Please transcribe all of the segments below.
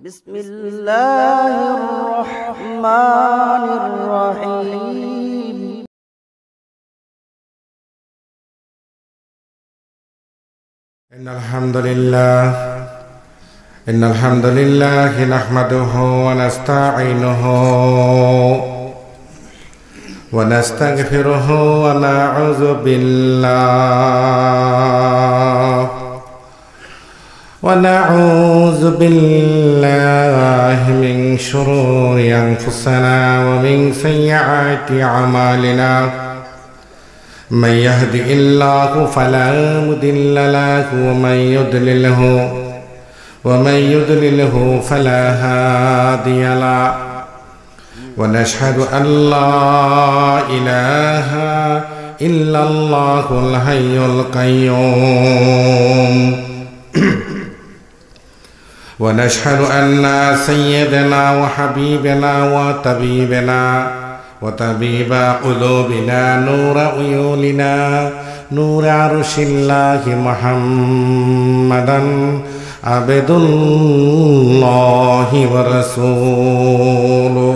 بسم الله الرحمن الرحيم إن الحمد لله نحمده ونستعينه ونستغفره ونعوذ بالله من شرور أنفسنا ومن سيئات أعمالنا من يهده الله فلا مضل له ومن يضلله فلا هادي له ونشهد أن لا إله إلا الله الحي القيوم ونشهد أن سيدنا وحبيبنا وطبيب قلوبنا نور عيوننا نور عرش الله محمدا عبد الله ورسوله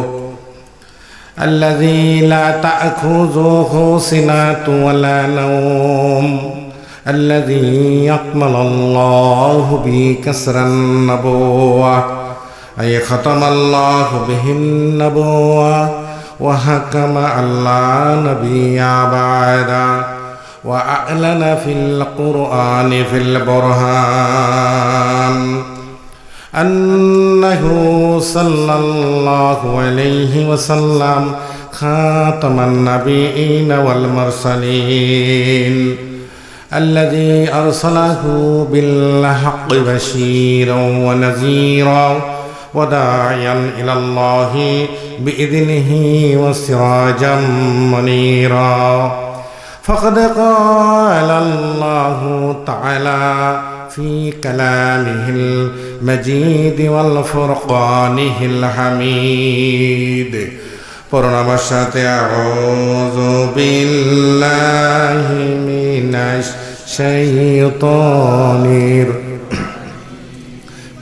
الذي لا تأخذه سنة ولا نوم الذي أكمل الله به كسر النبوة أي ختم الله به النبوة وحكم على نبي بعده وأعلن في القرآن في البرهان أنه صلى الله عليه وسلم خاتم النبيين والمرسلين الذي أرسله بالحق بشيرا ونذيرا وداعيا إلى الله بإذنه وسراجا منيرا فقد قال الله تعالى في كلامه المجيد والفرقانه الحميد পরনামাশাতে আউযু বিল্লাহি মিনাশ শাইতানির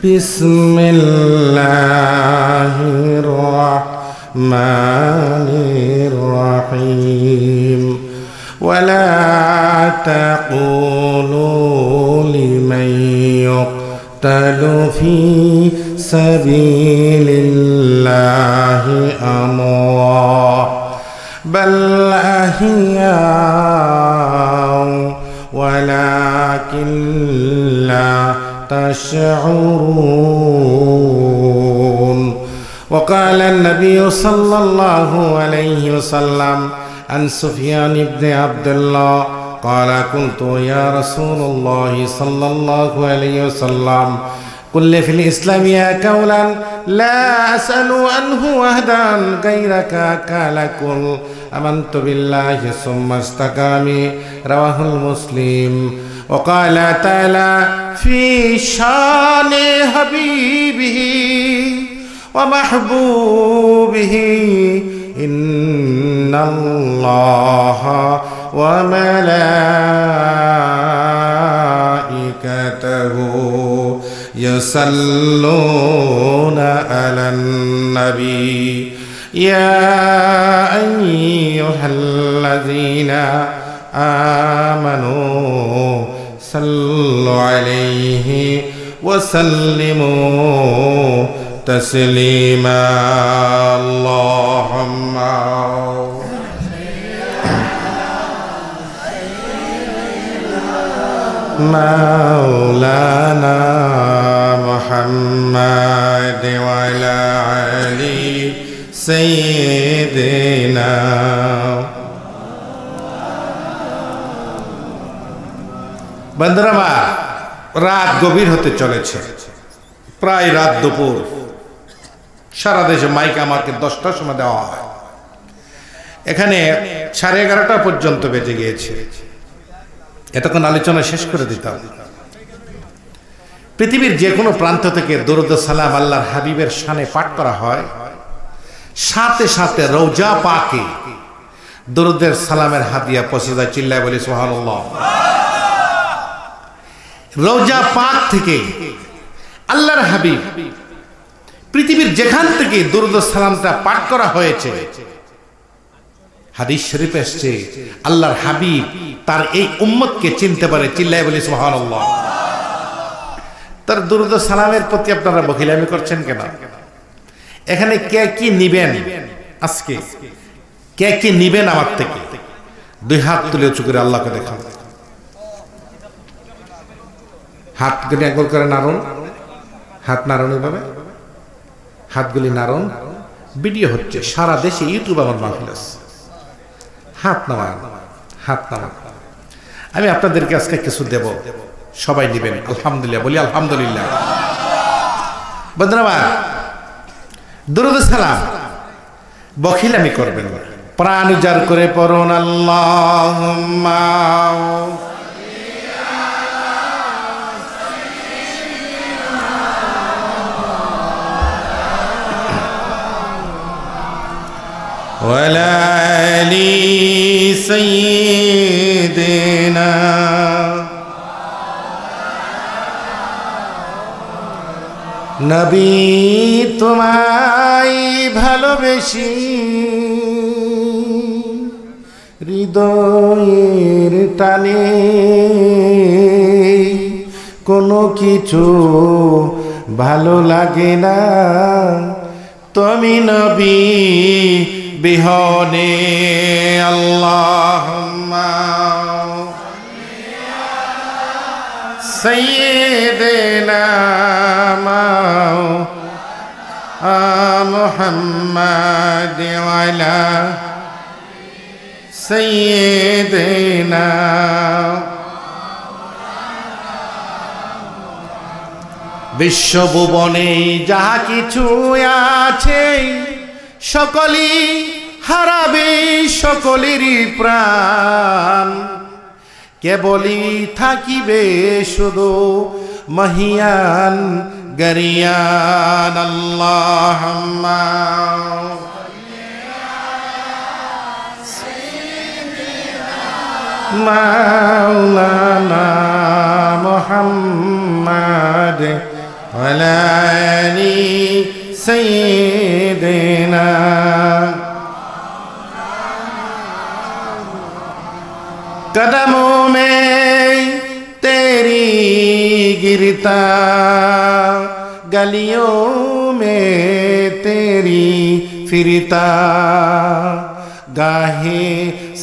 বিসমিল্লাহির রাহমানির রহিম ওয়ালা তাকুলু লিমান يقتل في سبيل الله أموات بل أحياء ولكن لا تشعرون وقال النبي صلى الله عليه وسلم عن سفيان بن عبد الله قال قلت يا رسول الله صلى الله عليه وسلم قل في الإسلام يا قولا لا أسأل عنه أحدا غيرك قال قل آمنت بالله ثم استقامي رواه المسلم وقال تعالى في شان حبيبه ومحبوبه إن الله وملائكته يصلون على النبي يا أيها الذين آمنوا صلوا عليه وسلموا تسليما اللهم مولانا محمد وعلى علي سيدنا বন্ধুরা রাত গভীর হতে চলেছে প্রায় রাত দুপুর সারা দেশে মাইক আমাকে 10টার সময় দেওয়া হয় এখানে 11:30 পর্যন্ত বেজে গিয়েছে এতক্ষণ আলোচনা শেষ করে দিতাম পৃথিবীর যে কোনো প্রান্ত থেকে দরুদ ও সালাম আল্লাহর হাবিবের শানে পাঠ করা হয় সাথে সাথে রওজা পাকে দরুদের সালামের হাদিয়া পৌঁছে যায় চিল্লায় বলি সুবহানাল্লাহ রওজা পাক থেকে আল্লাহর হাবিব পৃথিবীর যেখান থেকে দুরূদ সালামটা পাঠ করা হয়েছে, হাদিস শরীফে এসেছে আল্লাহর হাবিব তার এই উম্মতকে চিনতে পারে। চিল্লায় বলি সুবহানাল্লাহ। তার দুরূদ সালামের প্রতি আপনারা বখিলামি করছেন কেন? এখানে কে কি নিবেন? আজকে কে কি নিবেন আমার থেকে? দুই হাত তুলে উঁচু করে আল্লাহকে দেখান। হাতগুলি একবার করে নাড়ুন, হাত নাড়ুন, এভাবে হাতগুলি নাড়ুন। ভিডিও হচ্ছে সারা দেশে, ইউটিউব আমার মাহফিল আছে। হাত নামান, হাত নামান। আমি আপনাদেরকে আজকে কিছু দেব, সবাই নেবেন। আলহামদুলিল্লাহ বলি, আলহামদুলিল্লাহ। বন্ধুরা, দুরূদ সালাম বখিলামি করবেন না, প্রাণ উজাড় করে পড়ুন আল্লাহুম্মা ওয়ালা আলি সাইয়্যিদিনা নবী তোমায় ভালোবেসি হৃদয়ের টানে, কোনো কিছু ভালো লাগে না তুমি নবী বিহনে। আল্লাহুম্মা সাইয়্যিদিনা মুহাম্মাদ ওয়া আলা সাইয়্যিদিনা। বিশ্বভুবনে যাহা কিছু আছে সকলই হারাবে, সকলেরই প্রাণ কেবলই থাকিবে শুধু মহিয়ান গরিয়ান। আল্লাহুম্মা মাওলানা মুহাম্মাদ ওয়া আলা আলি সাইয়্যিদিনা। कदमों में तेरी गिरता, गलियों में तेरी फिरता, गाहे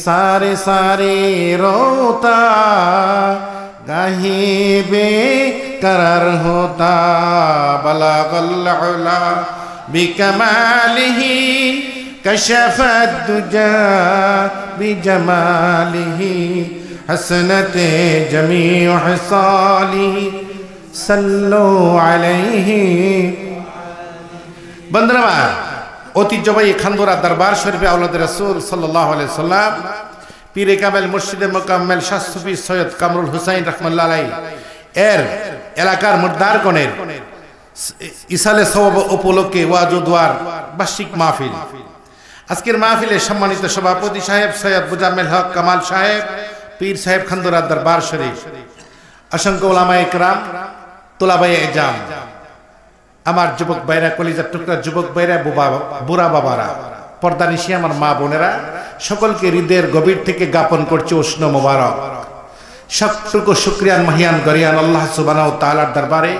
सारे सारे रोता, गाहे बेकरार होता। बलगल उला बिकमालिही कशफत दुजा बिजमालिही हसनते जमीउ हसालिही सल्लु अलैहि। बंदरा ঐতিহ্যবাহী খানদরা দরবার শরীফে আওলাদ রাসূল সাল্লাল্লাহু আলাইহি সাল্লাম পীরে কামেল মুর্শিদে মোকাম্মেল শাহ সুফি সৈয়দ কামরুল হুসাইন রাহমাতুল্লাহ আলাইহি এর এলাকার মুর্দারগণের ইসালে সওয়াব উপলক্ষে ওয়াজ ও দোয়ার বার্ষিক মাহফিল। আজকের মাহফিলে সম্মানিত সভাপতি সাহেব সৈয়দ মুজাম্মেল হক কামাল সাহেব, পীর সাহেব খানদরা দরবার শরীফ, অসংখ্য উলামায়ে কেরাম, তোলাবায়ে ইজাম, আমার যুবক ভাইরা, কলিজার টুকরা যুবক ভাইরা, বুড়া বাবারা, পর্দানিশি আমার মা বোনেরা, সকলকে হৃদয়ের গভীর থেকে জ্ঞাপন করছে উষ্ণ মোবারক। সবটুকু শুকরিয়ান মহিয়ান গরিয়ান আল্লাহ সুবহানাহু ওয়া তাআলার দরবারে,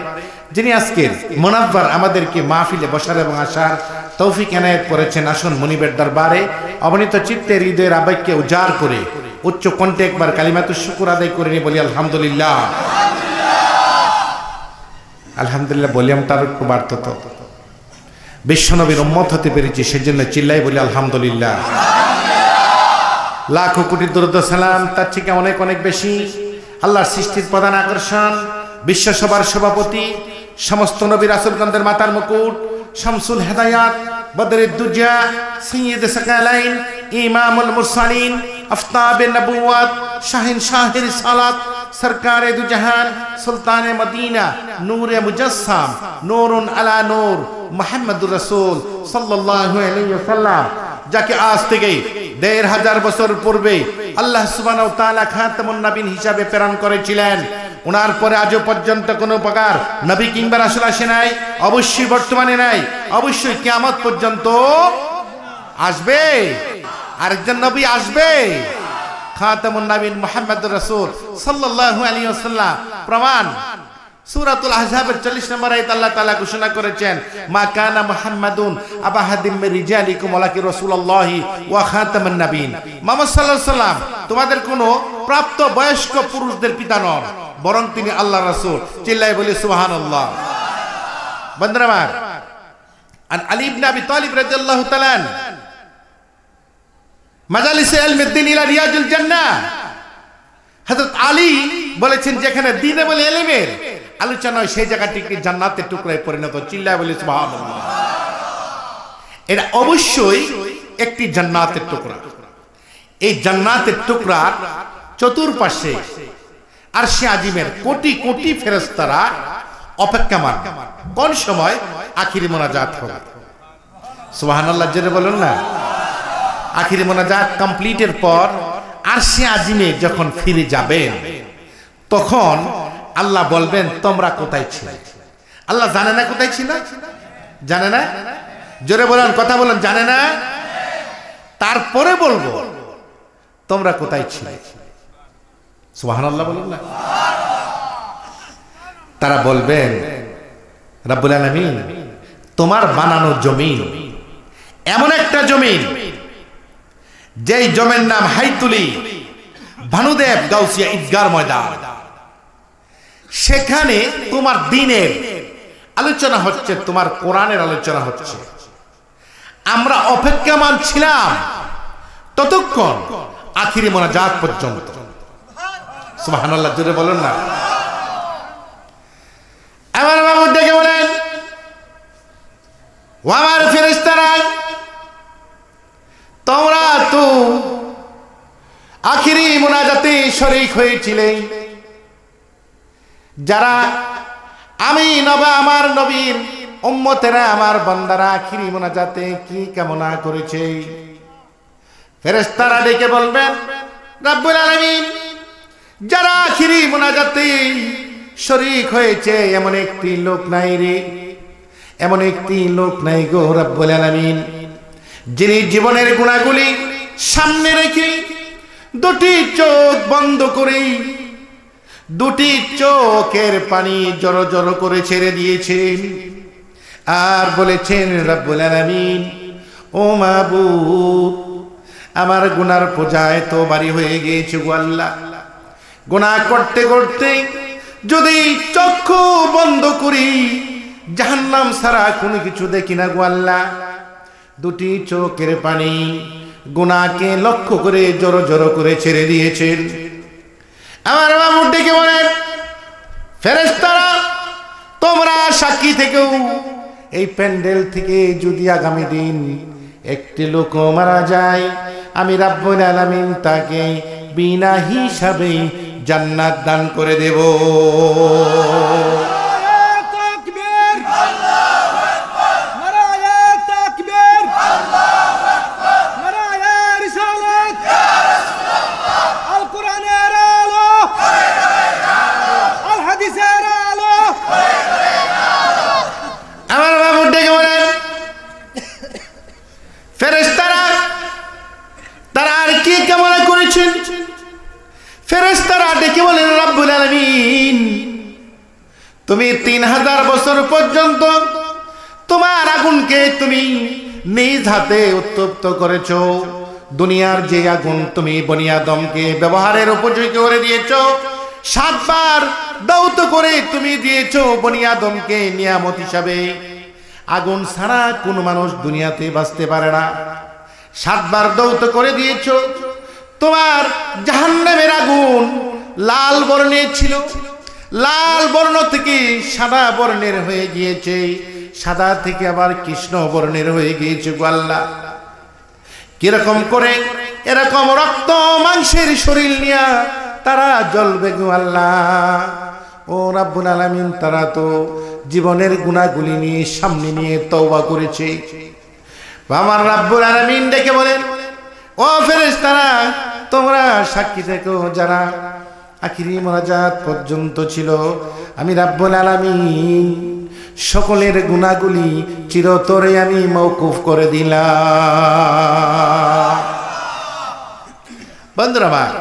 যিনি আজকের মুনাব্বার আমাদেরকে মাহফিলে বসার এবং আসার তৌফিক এনায়েত করেছেন। আসুন মুনিবের দরবারে অবনীত চিত্তে হৃদয়ের আবেগকে উজাড় করে উচ্চ কণ্ঠে একবার কালিমাতুশ শুকর আদায় করে নিয়ে বলি আলহামদুলিল্লাহ। আলহামদুলিল্লাহ ভলিউমটা একটু বাড়তো তো, বিশ্বনবীর উম্মত হতে পেরেছি সেজন্য চিল্লাই বলি আলহামদুলিল্লাহ। লাখো কোটি দরুদ সালাম তার থেকে অনেক অনেক বেশি আল্লাহর সৃষ্টির প্রধান আকর্ষণ, বিশ্ব সভার সভাপতি, সমস্ত নবী রাসূলগণদের মাতার মুকুট, শামসুল হেদায়াত, বদরুদ দুজা, সৈয়দ সাকালাইন, ইমামুল মুরসালিন, আফতাবে নবুওয়াত, শাহিন শাহে রিসালাত, সরকারে দু জাহান, সুলতানে মদিনা, নূরে মুজাসসাম, নূরুন আলা নূর, মুহাম্মদুর রাসূল সাল্লাল্লাহু আলাইহি ওয়াসাল্লাম, যাকে আজ থেকে ১৫০০ বছর পূর্বে আল্লাহ সুবহানাহু ওয়া তাআলা খাতামুন নবীন হিসাবে প্রেরণ করেছিলেন। ওনার পরে আজও পর্যন্ত কোনো প্রকার নবী কিংবা রাসূল আসে নাই, অবশ্যই বর্তমানে নাই, অবশ্যই কিয়ামত পর্যন্ত আসবে। আরেকজন নবী আসবে, খাতামুন নবীন মুহাম্মদুর রাসূল সাল্লাল্লাহু আলাইহি ওয়াসাল্লাম। প্রমাণ সূরাতুল আহজাবের 40 নম্বর আয়াত আল্লাহ তাআলা ঘোষণা করেছেন, মা কানা মুহাম্মাদুন আবা হাদিম মির রিজালিকুম ওয়ালাকিন রাসূলুল্লাহি ওয়া খাতামুন নবীন। মুহাম্মদ সাল্লাল্লাহু আলাইহি ওয়াসাল্লাম তোমাদের কোনো প্রাপ্ত বয়স্ক পুরুষদের পিতা নন, বরং তিনি আল্লাহর রাসূল। চিল্লায়ে বলি সুবহানাল্লাহ। বন্ধুরা আমার, আন আলী ইবনে আবি তালিব রাদিয়াল্লাহু তাআলা মাজালিসে ইলমিদ্দিন ইলা রিয়াজুল জান্নাহ, হযরত আলী বলেছেন যেখানে দ্বীন এবং ইলমের আলোচনা হয় সেই জায়গাটিকে জান্নাতের টুকরায় পরিণত। চিল্লায়ে বলি সুবহানাল্লাহ। এটা অবশ্যই একটি জান্নাতের টুকরা। এই জান্নাতের টুকরার চতুর্পাশে আরশে আজিমের কোটি কোটি ফেরেশতারা অপেক্ষমান, কোন সময় আখিরি মোনাজাত হবে। সুবহানাল্লাহ জোরে বলুন না। আখিরি মোনাজাত কমপ্লিটের পর আরশে আজিমে যখন ফিরে যাবেন, তখন আল্লাহ বলবেন তোমরা কোথায় ছিলে। আল্লাহ জানে না কোথায় ছিল, জানে না? জোরে বলেন, কথা বলেন, জানে না? তারপরে বলবো তোমরা কোথায় ছিলে। সুবহানাল্লাহ বলুন না। তারা বলবেন রব্বুল আলামিন তোমার বানানো জমিন এমন একটা জমিন, যেই জমির নাম হাইতুলি ভানুদেব গাউসিয়া ঈদগার ময়দান। সেখানে তোমার দ্বীনের আলোচনা হচ্ছে, তোমার কোরআনের আলোচনা হচ্ছে। আমরা অপেক্ষামান ছিলাম ততক্ষণ আখিরি মোনাজাত পর্যন্ত। সুবহানাল্লাহ জোরে বলুন না। আমার বাবু ডেকে বলেন, ও আমার ফেরেশতারা, তোমরা তো আখিরি মোনাজাতে শরীক হয়েছিলে। যারা আমি নবা আমার নবীর উম্মতেরা, আমার বান্দারা আখিরি মোনাজাতে কি কামনা করেছে। ফেরেশতারা ডেকে বলবেন রব্বুল আলামিন যারা আখিরি মোনাজাতে শরীক হয়েছে এমন একটি লোক নাই রে, এমন একটি লোক নাই গো রব্বুল আলামিন, যিনি জীবনের গুণাগুলি সামনে রেখে দুটি চোখ বন্ধ করে দুটি চোখের পানি জড়ো জড়ো করে ছেড়ে দিয়েছেন আর বলেছেন রব্বুল আলামিন ও মাবুদ, আমার গুনার পূজায় তো বাড়ি হয়ে গিয়েছে গো আল্লাহ। গুনাহ করতে করতে যদি চক্ষু বন্ধ করি জাহান্নাম ছাড়া কোনো কিছু দেখি না গো আল্লাহ। দুটি চোখের পানি গুনাহকে লক্ষ্য করে জড়ো জড়ো করে ছেড়ে দিয়েছেন। আমার বাবু ডেকে বলেন ফেরেশতারা তোমরা সাক্ষী থেকেও এই প্যান্ডেল থেকে যদি আগামী দিন একটি লোক মারা যায়, আমি রব্বুল আলামিন তাকে বিনা হিসাবে জান্নাত দান করে দেব। আমার বাবু ডেকে বলেন ফেরেশতারা তারা আর কি কামনা করেছেন। ফেরেশতারা ডেকে বলেন রব্বুল আলামিন তুমি 3000 বছর পর্যন্ত তোমার আগুনকে তুমি নিজ হাতে উত্তপ্ত করেছো। দুনিয়ার যে আগুন তুমি বনি আদমকে ব্যবহারের উপযোগী করে দিয়েছো, 7 বার দাউত করে তুমি দিয়েছো বনি আদমকে নিয়ামত হিসাবে। আগুন ছাড়া কোন মানুষ দুনিয়াতে বাঁচতে পারে না। 7 বার দাউত করে দিয়েছো। তোমার জাহান্নামের আগুন লাল বর্ণের ছিল, লাল বর্ণ থেকে সাদা বর্ণের হয়ে গিয়েছে, সাদা থেকে আবার কৃষ্ণ বর্ণের হয়ে গিয়েছে গো আল্লাহ। কিরকম করে এরকম রক্ত মাংসের শরীর নিয়ে তারা জ্বলবে গো আল্লাহ। ও রব্বুল আলামিন তারা তো জীবনের গুনাহগুলি নিয়ে সামনে নিয়ে তওবা করেছে। আমার রব্বুল আলামিন ডেকে বলেন ও ফেরেশতারা তোমরা সাক্ষী থেকো যারা আখিরি মোনাজাত পর্যন্ত ছিল। আমি রাব্বুল আলামিন সকলের গুনাহগুলি চিরতরে আমি মওকুফ করে দিলাম। বন্ধুরা আমার,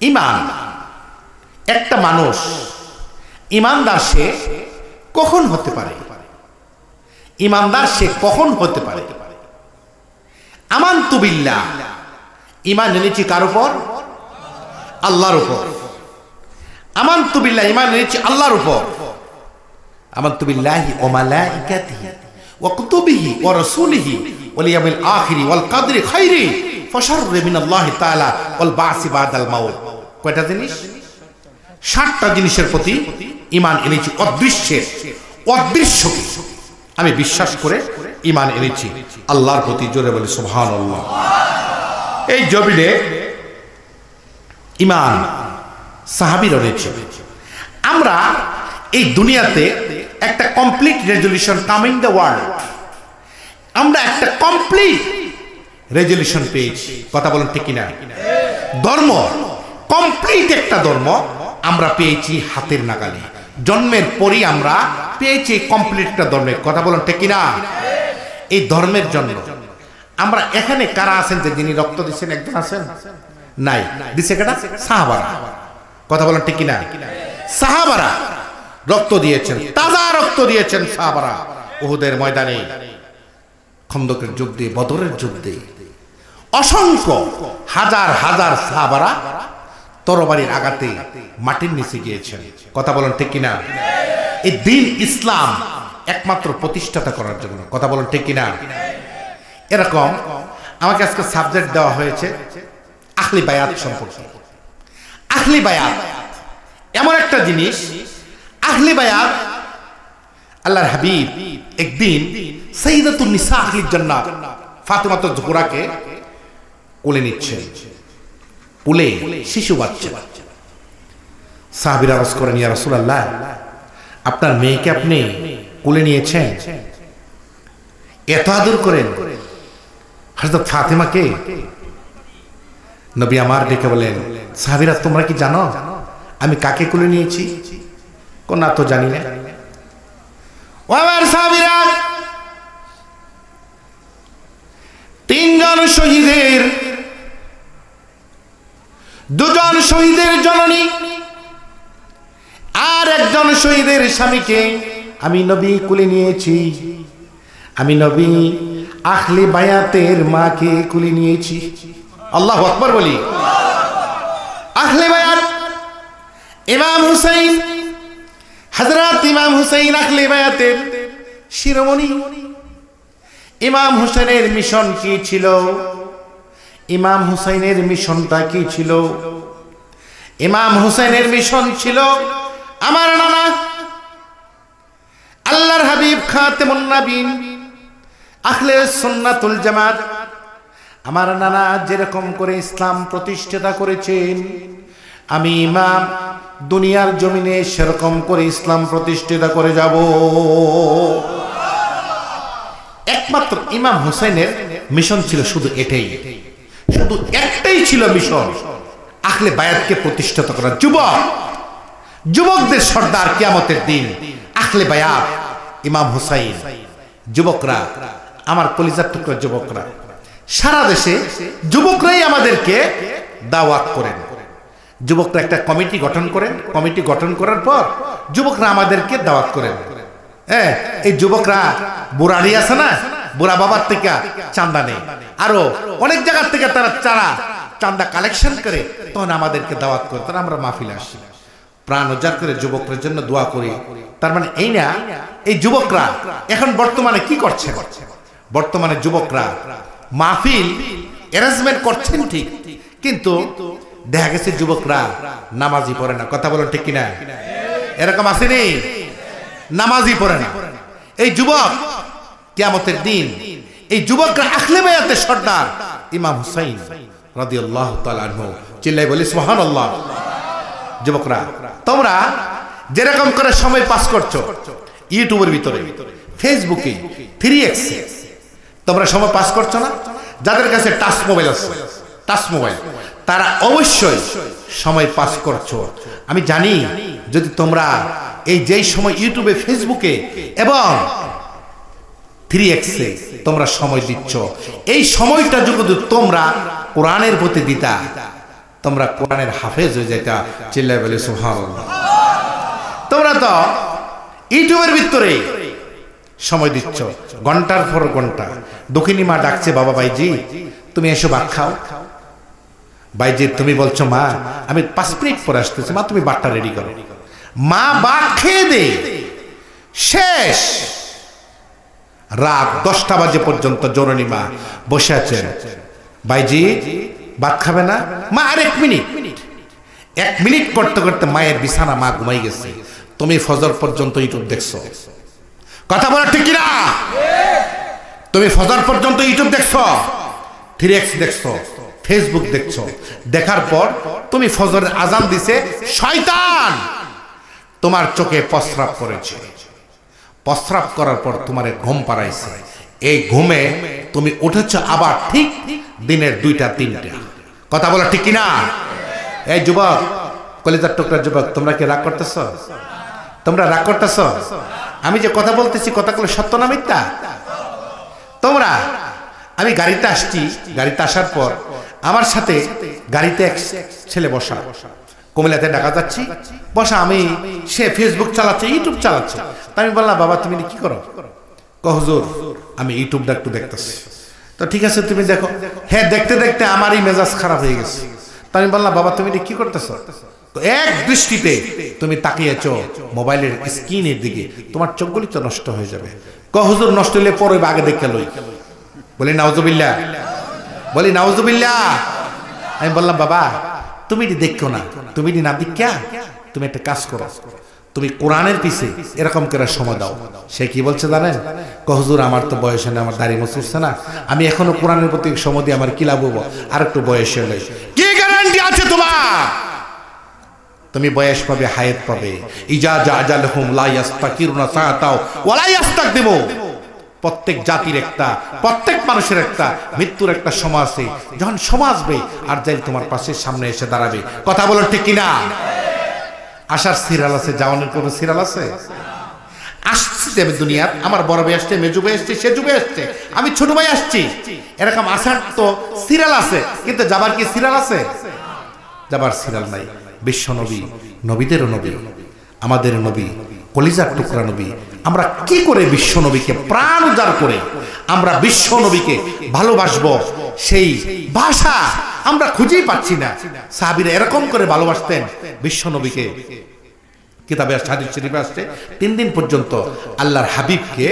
ঈমান, একটা মানুষ ঈমানদার সে কখন হতে পারে? ঈমানদার সে কখন হতে পারে? আমানতু বিল্লাহ, ঈমান এনেছি কার উপর? আল্লাহর উপর। আমানতু বিল্লাহ, ঈমান এনেছি আল্লাহর উপর। আমানতু বিল্লাহি ওয়া মালাইকাতিহি ওয়া কুতুবিহি ওয়া রাসূলিহি ওয়াল ইয়াউমিল আখিরি ওয়াল কদরি খাইরি ওয়া শাররি মিনাল্লাহি তাআলা ওয়াল বাসি বাদাল মাউত। কয়টা জিনিস? 7টা জিনিসের প্রতি ঈমান এনেছি। অদৃশ্যকে আমি বিশ্বাস করে ঈমান এনেছি আল্লাহর প্রতি। জোরে বলি সুবহানাল্লাহ। এই জমিনে ঈমান সাহাবীর এনেছে। আমরা এই দুনিয়াতে একটা complete resolution coming the world, আমরা একটা কমপ্লিট রেজলিউশন পেয়েছি। কথা বলেন ঠিক কিনা? ধর্ম, কমপ্লিট একটা ধর্ম আমরা পেয়েছি হাতের নাগালে। জন্মের পরই আমরা পেয়েছি কমপ্লিট একটা ধর্মের। কথা বলেন ঠিক কিনা? এই ধর্মের জন্য আমরা এখানে কারা আছেন যে যিনি রক্ত দিচ্ছেন? একজন আছেন? নাই। দিছে কেটা? সাহাবারা। কথা বলেন ঠিক কিনা? সাহাবারা রক্ত দিয়েছেন, তাজা রক্ত দিয়েছেন সাহাবারা। উহুদের ময়দানে, খন্দকের যুদ্ধে, বদরের যুদ্ধে অসংখ্য হাজার হাজার সাহাবারা তরবারির আঘাতে মাটির নিচে গিয়েছেন। কথা বলেন ঠিক কিনা? এই দিন ইসলাম একমাত্র প্রতিষ্ঠাতা করার জন্য। কথা বলেন ঠিক কিনা? এরকম আমাকে আজকে সাবজেক্ট দেওয়া হয়েছে আহলি বায়াত সম্পর্কে। আহলি বায়াত এমন একটা জিনিস, আহলি বায়াত, আল্লাহর হাবিব একদিন সাইয়্যিদাতুন নিসা আহলি জান্নাত ফাতেমাতুজ জোহরাকে কোলে নিচ্ছেন। কোলে শিশু বাচ্চা। সাহাবীরা আরজ করেন, ইয়া রাসূলুল্লাহ, আপনার মেয়েকে আপনি কোলে নিয়েছেন, এত আদর করেন হযরত ফাতেমাকে। নবী আমার ডেকে বলেন, সাহাবীরা তোমরা কি জানো আমি কাকে কোলে নিয়েছি? কোন না তো জানি না। ও আমার সাহাবীরা, 3 জন শহীদের, 2 জন শহীদের জননী আর 1 জন শহীদের স্বামীকে আমি নবী কোলে নিয়েছি। আমি নবী আহলে বায়াতের মাকে কোলে নিয়েছি। আল্লাহু আকবার বলি। আহলে বায়াত ইমাম হুসাইন, হযরত ইমাম হুসাইন আহলে বায়াতের শিরোমণি। ইমাম হুসাইনের মিশন কি ছিল? ইমাম হুসাইনের মিশনটা কি ছিল? ইমাম হুসাইনের মিশন ছিল আমার নানা আল্লাহর হাবিব খাতেমুন নবীন আহলে সুন্নাতুল জামাত, আমার নানা যেরকম করে ইসলাম প্রতিষ্ঠাতা করেছেন, আমি ইমাম দুনিয়ার জমিনে সেরকম করে ইসলাম প্রতিষ্ঠাতা করে যাব। একমাত্র ইমাম হুসাইনের মিশন ছিল শুধু এটাই, শুধু একটাই ছিল মিশন, আহলে বায়াতকে প্রতিষ্ঠাতা করা। যুবকদের সর্দার কিয়ামতের দিন আহলে বায়াত ইমাম হুসাইন। যুবকরা, আমার কলিজার টুকরা যুবকরা, সারা দেশে যুবকরাই আমাদেরকে দাওয়াত করেন। যুবকরা একটা কমিটি গঠন করেন, কমিটি গঠন করার পর যুবকরা আমাদেরকে দাওয়াত করেন। হ্যাঁ, এই যুবকরা বুড়াড়ি আছে না, বুড়া বাবার থেকে চাঁদা নেই, আরো অনেক জায়গার থেকে তারা চাঁদা কালেকশন করে তখন আমাদেরকে দাওয়াত করে, তারা আমরা মাহফিলে আসি, প্রাণ উজাড় করে যুবকদের জন্য দোয়া করি। তার মানে এই না, এই যুবকরা এখন বর্তমানে কি করছে? বর্তমানে যুবকরা মাহফিল অ্যারেঞ্জমেন্ট করছেন ঠিক, কিন্তু দেখা গেছে যুবকরা নামাজই পড়ে না। কথা বলেন ঠিক কিনা? এরকম আসেনি? নামাজই পড়ে না এই যুবক। কিয়ামতের দিন এই যুবকরা আহলে বায়াতের সর্দার ইমাম হুসাইন রাদিয়াল্লাহু তাআলা আনহু। চিল্লাই বলি সুবহানাল্লাহ। যুবকরা, তোমরা যেরকম করে সময় পাস করছো ইউটিউবের ভিতরে, ফেসবুকে, 3x তোমরা সময় পাস করছো না? যাদের কাছে টাচ মোবাইল আছে, টাচ মোবাইল, তারা অবশ্যই সময় পাস করছো। আমি জানি যদি তোমরা এই যেই সময় ইউটিউবে, ফেসবুকে এবং 3x তোমরা সময় দিচ্ছ, এই সময়টা যদি তোমরা কোরআনের প্রতি দিতা, তোমরা কোরআনের হাফেজ হয়ে যেটা। চিল্লায় বলে সুবহানাল্লাহ। তোমরা তো ইউটিউবের ভিতরে সময় দিচ্ছ ঘন্টার পর ঘন্টা। দক্ষিণী মা ডাকছে, বাবা ভাইজি তুমি এসো ভাত খাও। ভাইজি তুমি বলছো মা আমি 5 মিনিট পরে আসতেছি, মা তুমি ভাতটা রেডি করো। মা ভাত খেয়ে দে, শেষ রাত 10টা বাজে পর্যন্ত জননী মা বসে আছেন। ভাইজি ভাত খাবে না? মা আর 1 মিনিট। 1 মিনিট করতে করতে মায়ের বিছানা, মা ঘুমাই গেছে। তুমি ফজর পর্যন্ত ইউটিউব দেখছো। কথা বলা ঠিক কিনা? তুমি ফজর পর্যন্ত ইউটিউব দেখছো, 3x দেখছো, ফেসবুক দেখছো। দেখার পর তুমি ফজরের আজান দিছে, শয়তান তোমার চোখে প্রস্রাব করেছে। প্রস্রাব করার পর তোমার ঘুম পাড়াইছে। এই ঘুমে তুমি উঠেছ আবার ঠিক দিনের 2টা 3টা। কথা বলা ঠিক কিনা? এই যুবক, কলিজার টুকরা যুবক, তোমরা কি রাগ করতেছ? তোমরা রাগ করতেছ? আমি যে কথা বলতেছি কথাগুলো সত্য না মিথ্যা? তোমরা, আমি গাড়িতে আসছি, গাড়িতে আসার পর আমার সাথে গাড়িতে এক ছেলে বসা, কুমিল্লাতে ঢাকা যাচ্ছি, বসা। আমি, সে ফেসবুক চালাচ্ছে, ইউটিউব চালাচ্ছে। তা আমি বললাম, বাবা তুমি কি করো? হুজুর আমি ইউটিউবটা একটু দেখতেছি। তো ঠিক আছে তুমি দেখো। হ্যাঁ, দেখতে দেখতে আমারই মেজাজ খারাপ হয়ে গেছে। তা আমি বললাম, বাবা তুমি কি করতেছো? তো এক দৃষ্টিতে তুমি তাকিয়েছো মোবাইলের স্ক্রিনের দিকে, তোমার চোখগুলি তো নষ্ট হয়ে যাবে। হুজুর নষ্ট হলে পরে আগে দেখে লই। বলি নাউজুবিল্লাহ, বলি নাউজুবিল্লাহ। আমি বললাম, বাবা তুমি দেখো না, তুমি না দেখা তুমি একটা কাজ করো, তুমি কোরআনের পিছে এরকম করে সময় দাও। সে কি বলছে জানেন? হুজুর আমার তো বয়স হয় না, আমার দাড়ি মুছছে না, আমি এখনো কোরআনের প্রতি সময় দিয়ে আমার কি লাভ হবো? আর একটু বয়স হলে কি গ্যারান্টি আছে তোমার? তুমি বয়স পাবে, হায়াত পাবে। ইজা জাজালহুম লা ইস্তাকিরুনা সাআতাও ওয়া লা ইস্তাকদিমু। প্রত্যেক জাতির একটা, প্রত্যেক মানুষের একটা মৃত্যুর একটা সময় আছে, যখন সময় আসবে আর যাই তোমার পাশে সামনে এসে দাঁড়াবে। কথা বলো ঠিক কিনা? আসার সিরিয়াল আছে, যাওয়ানোর কোনো সিরিয়াল আছে? আসছি আমি দুনিয়ার, আমার বড় ভাই আসছে, মেজু ভাই আসছে, সেজু ভাই আসছে, আমি ছোট ভাই আসছি, এরকম আসার তো সিরিয়াল আছে, কিন্তু যাবার কি সিরিয়াল আছে? যাবার সিরিয়াল নাই। বিশ্ব নবী, নবীদেরও নবী, আমাদের নবী, কলিজার টুকরা নবী। আমরা কি করে বিশ্ব নবীকে প্রাণ উজাড় করে আমরা বিশ্ব নবীকে ভালোবাসবো, সেই ভাষা আমরা খুঁজেই পাচ্ছি না। সাহাবীরা এরকম করে ভালোবাসতেন বিশ্ব নবীকে। কিতাবে হাদিস শরীফে আসছে 3 দিন পর্যন্ত আল্লাহর হাবিবকে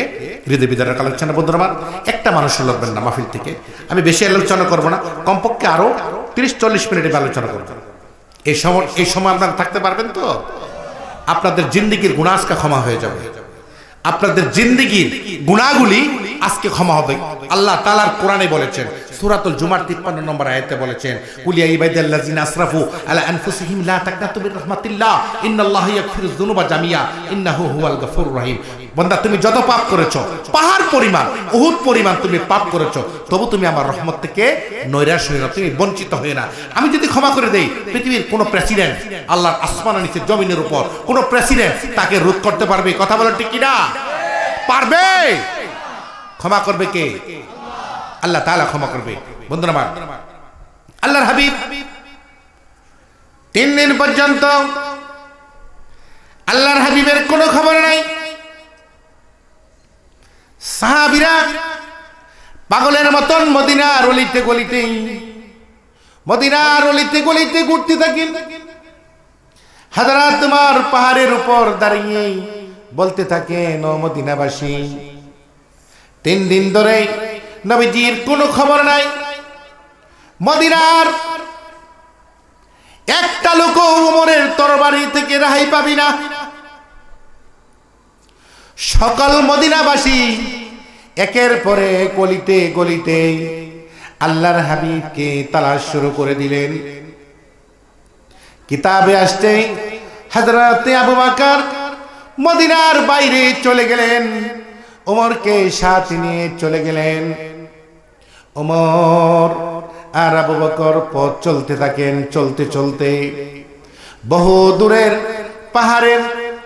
হৃদয় বিদারক আলোচনা। বন্ধুরা আমার, একটা মানুষ লড়বেন না মাহফিল থেকে। আমি বেশি আলোচনা করবো না, কমপক্ষে আরো 30-40 মিনিটের আলোচনা করবো। এই সময় আপনারা থাকতে পারবেন তো? আপনাদের জিন্দেগির গুনাহ আজকে ক্ষমা হয়ে যাবে। আপনাদের জিন্দেগির গুনাহগুলি আজকে ক্ষমা হবে। আল্লাহ তাআলার কোরআনে বলেছেন, সূরাতুল জুমার 53 নম্বর আয়াতে বলেছেন, কুলিয়া ইবাদাল্লাযিনা আসরাফু আলা আনফুসিহিম লা তাকনাতু মির রাহমাতিল্লাহ ইন্নাল্লাহা ইয়াগফিরুয যুনুবা জামিয়া ইন্নাহু হুয়াল গফুরুর রহিম। বান্দা তুমি যত পাপ করেছো, পাহাড় পরিমাণ, উহুদ পরিমাণ তুমি পাপ করেছো, তবু তুমি আমার রহমত থেকে নৈরাশ হয়ে না, তুমি বঞ্চিত হয়ে না। আমি যদি ক্ষমা করে দেই, পৃথিবীর কোন প্রেসিডেন্ট, আল্লাহর আসমানের নিচে জমিনের উপর কোন প্রেসিডেন্ট তাকে রোধ করতে পারবে? কথা বলেন ঠিক কিনা? পারবে? ক্ষমা করবে কে? আল্লাহ তাআলা ক্ষমা করবে। বন্ধুরা আমার, আল্লাহর হাবিব 3 দিন পর্যন্ত আল্লাহর হাবিবের কোনো খবর নাই। সাহাবীরা পাগলের মতন মদিনার অলিতে গলিতে, মদিনার অলিতে গলিতে ঘুরতে থাকেন। হযরত উমর পাহাড়ের উপর দাঁড়িয়ে বলতে থাকেন, ও মদিনাবাসী, 3 দিন ধরে নবীজির কোনো খবর নাই। মদিনার একটা লোক উমরের তরবারি থেকে রেহাই পাবি না। সকল মদিনাবাসী একের পরে গলিতে গলিতে আল্লাহর হাবিবকে তালাশ শুরু করে দিলেন। কিতাবে আসছে, হযরত আবু বকর মদিনার বাইরে চলে গেলেন, ওমরকে সাথে নিয়ে চলে গেলেন। ওমর আর আবু বকর পথ চলতে থাকেন। চলতে চলতে বহু দূরের পাহাড়ের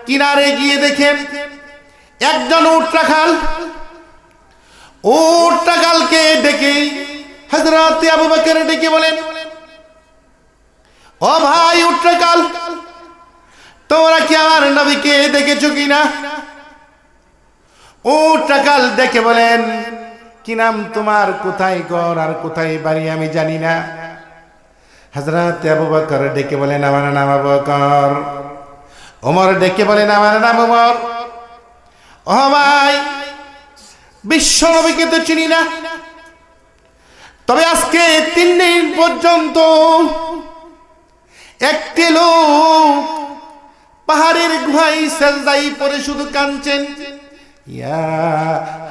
কিনারে গিয়ে দেখেন একজন উট রাখালকে ডেকে হযরত আবু বকর ডেকে বলেন, ও ভাই উট রাখাল, তোমরা কি আমার নবীকে দেখেছো কিনা? উট রাখাল দেখে বলেন, কি নাম তোমার, কোথায় ঘর আর কোথায় বাড়ি আমি জানি না। হযরত আবু বকর ডেকে বলেন, আমার নাম আবু বকর। ওমর ডেকে বলেন, আমার নাম ওমর। ও ভাই, বিশ্ব নবীকে তো চিনি না, তবে আজকে 3 দিন পর্যন্ত একটি লোক পাহাড়ের গুহায় সেজদায় পড়ে শুধু কাঁদছেন, ইয়া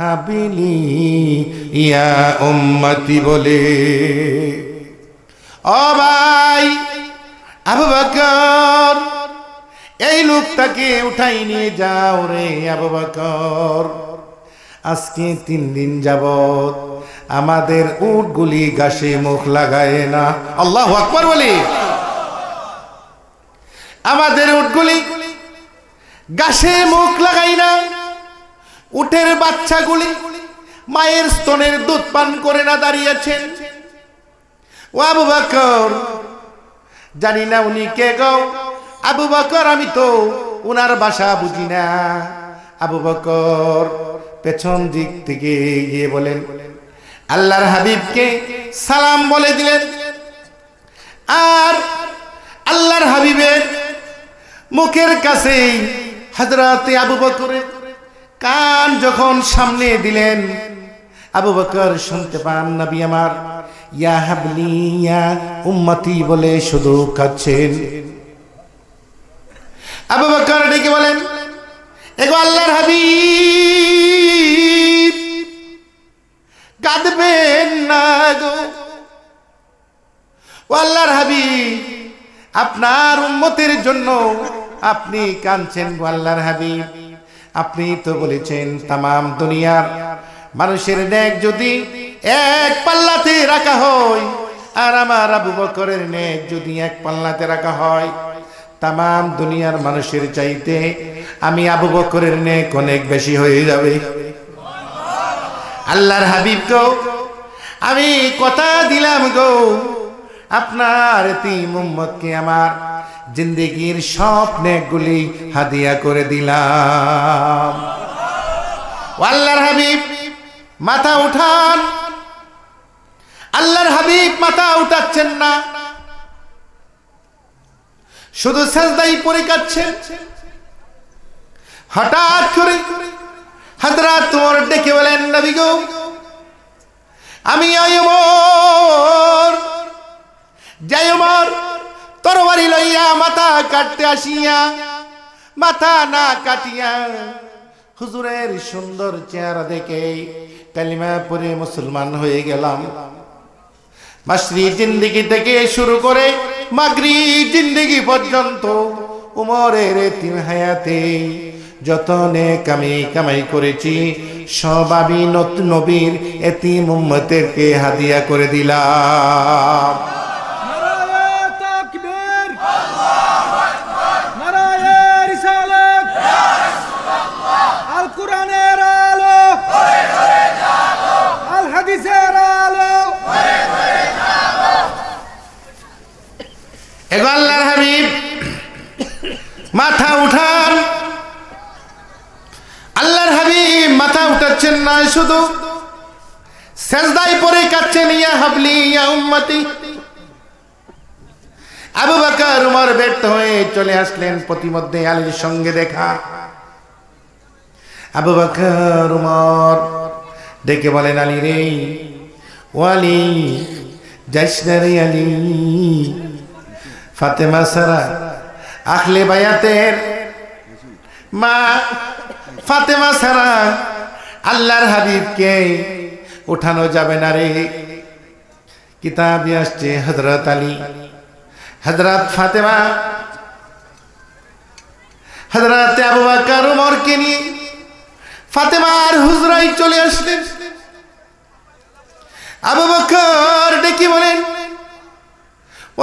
হাবিলি ইয়া উম্মতি বলে। ও ভাই আবু বকর, এই লোকটাকে উঠাই নিয়ে যাও রে আবু বকর। আজকে 3 দিন যাবত আমাদের উটগুলি ঘাসে মুখ লাগায় না। আল্লাহু আকবার বলি। আমাদের উটগুলি ঘাসে মুখ লাগায় না, উটের বাচ্চাগুলি মায়ের স্তনের দুধ পান করে না দাঁড়িয়েছেন। ও আবু বকর, জানি না উনি কে গো। আবু বকর, আমি তো উনার ভাষা বুঝি না। আবু বকর পেছন দিক থেকে গিয়ে বলেন, আল্লাহর হাবিবকে সালাম বলে দিলেন। আর আল্লাহর হাবিবের মুখের কাছে হযরত আবু বকরের কান যখন সামনে দিলেন, আবু বকর শুনতে পান নবী আমার ইয়া হাবলি ইয়া উম্মতি বলে শুধু কাঁদছেন। আবু বকর ডেকে বলেন, এগো আল্লাহর হাবিব, কাঁদবেন না গো। ও আল্লাহর হাবিব, আপনার উম্মতের জন্য আপনি কাঁদছেন গো আল্লাহর হাবিব। আপনি তো বলেছেন তামাম দুনিয়ার মানুষের নেক যদি এক পাল্লাতে রাখা হয়, আর আমার আবু বকরের নেক যদি এক পাল্লাতে রাখা হয়, তামাম দুনিয়ার মানুষের চাইতে আমি আবু বকরের নেক অনেক বেশি হয়ে যাবে। আল্লাহর হাবিব গো, আমি কথা দিলাম গো, আপনার এতিম উম্মতকে আমার জিন্দেগির সব নেকগুলি হাদিয়া করে দিলাম। আল্লাহর হাবিব মাথা উঠান। আল্লাহর হাবিব মাথা উঠাচ্ছেন না, শুধু সাজদায় পড়ে কাঁদছেন। হঠাৎ করে হযরত ওমর ডেকে বলেন, নবী গো, আমি ওমর, যাই ওমর তরবারি লইয়া মাথা কাটতে আসিয়া মাথা না কাটিয়া হুজুরের সুন্দর চেহারা দেখে কালিমা পড়ে মুসলমান হয়ে গেলাম। মাসরি জিন্দেগি থেকে শুরু করে মাগরিব জিন্দেগি পর্যন্ত উমরের এতিম হায়াতে যত নেক আমি কামাই করেছি সব আমি নবীর এতিম উম্মতদেরকে হাদিয়া করে দিলাম। আল্লাহর হাবিব মাথা উঠান। আল্লাহর হাবিব মাথা উঠাচ্ছেন না, শুধু সেজদায় পড়ে কাঁদছেন, ইয়া হাবলি ইয়া উম্মতি। আবু বকর উমর ব্যর্থ হয়ে চলে আসলেন, প্রতিমধ্যে আলীর সঙ্গে দেখা। আবু বকর উমর ডেকে বলেন, আলী রে, ও আলী, যাইস না রে আলী, ফাতেমা সারা আখলে বায়াতের মা ফাতেমা সারা আল্লাহর হাবিবকে উঠানো যাবে না রে। কিতাবে আসছে হযরত আলী, হযরত ফাতেমা, হযরত আবু বকর উমরকে নিয়ে ফাতেমার হুজরায় চলে আসলেন। আবু বকর ডেকে বলেন,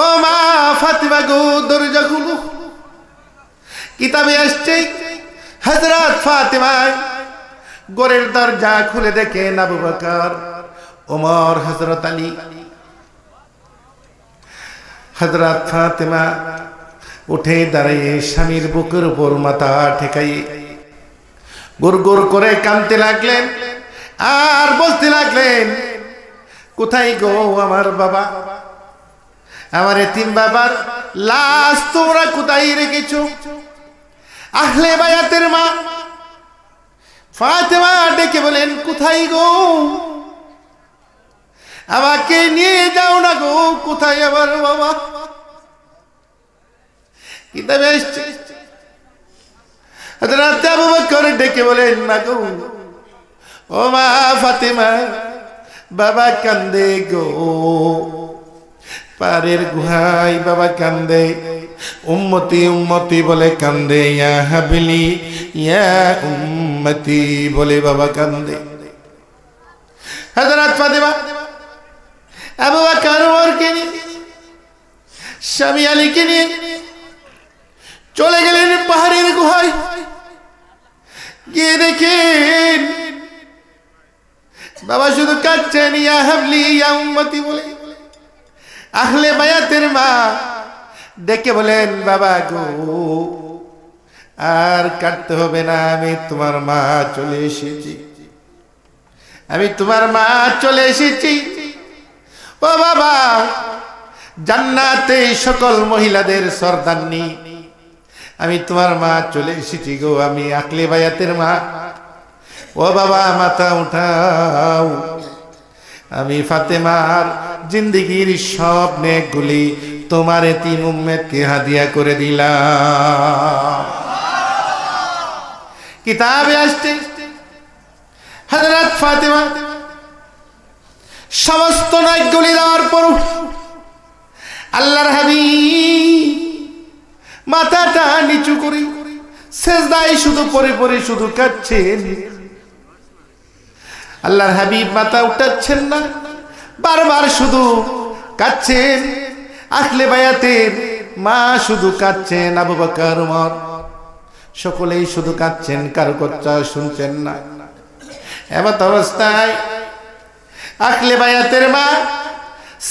ও মা ফাতিমা গো, দরজা খুলো। কিতাবে আসছে হযরত ফাতিমা ঘরের দরজা খুলে দেখেন আবু বকর, ওমর, হযরত আলী। হযরত ফাতিমা উঠে দাঁড়িয়ে স্বামীর বুকের উপর মাথা ঠেকাই গুর গুর করে কাঁদতে লাগলেন আর বলতে লাগলেন, কোথায় গো আমার বাবা, আমার এতিম বাবার লাশ তোমরা কোথায় রেখেছো? আহলে বায়াতের মা ফাতিমা ডেকে বলেন, কোথায় গো, আমাকে নিয়ে যাও না গো, কোথায় আমার বাবা? কিতাবে আসছে হযরত আবু বকর ডেকে বলেন, না গো, ও মা ফাতিমা, বাবা কান্দে গো, পারের গুহায় বাবা কান্দে, উম্মতি উম্মতি বলে কান্দে, ইয়া হাবলি ইয়া উম্মতি বলে বাবা কান্দে। হযরত ফাতিমা আবু বকর ওমরকে নিয়ে, স্বামী আলীকে নিয়ে চলে গেলেন পাহাড়ের গুহায়। গিয়ে দেখেন বাবা শুধু কাঁদছেন, ইয়া হাবলি ইয়া উম্মতি বলে। আহলে বায়াতের মা ডেকে বলেন, বাবা গো, আর কাঁদতে হবে না, আমি তোমার মা চলে এসেছি, আমি তোমার মা চলে এসেছি। ও বাবা, জান্নাতে সকল মহিলাদের সরদারনি, আমি তোমার মা চলে এসেছি গো, আমি আহলে বায়াতের মা। ও বাবা, মাথা উঠাও, আমি ফাতেমার জিন্দেগির সব নেকগুলি তোমার এতিম উম্মতকে হাদিয়া করে দিলাম। কিতাবে আসছে হযরত ফাতেমা সমস্ত নেকগুলি দেওয়ার পর আল্লাহর হাবিব মাথাটা নিচু করে সেজদায় শুধু পড়ে পড়ে শুধু কাঁদছেন। আল্লাহর হাবিব মাথা উঠাচ্ছেন না, বারবার শুধু কাঁদছেন। আহলে বায়াতের মা শুধু কাঁদছেন, আবু বকর, ওমর সকলেই শুধু কাঁদছেন, কারো কথা শুনছেন না। এমত অবস্থায় আহলে বায়াতের মা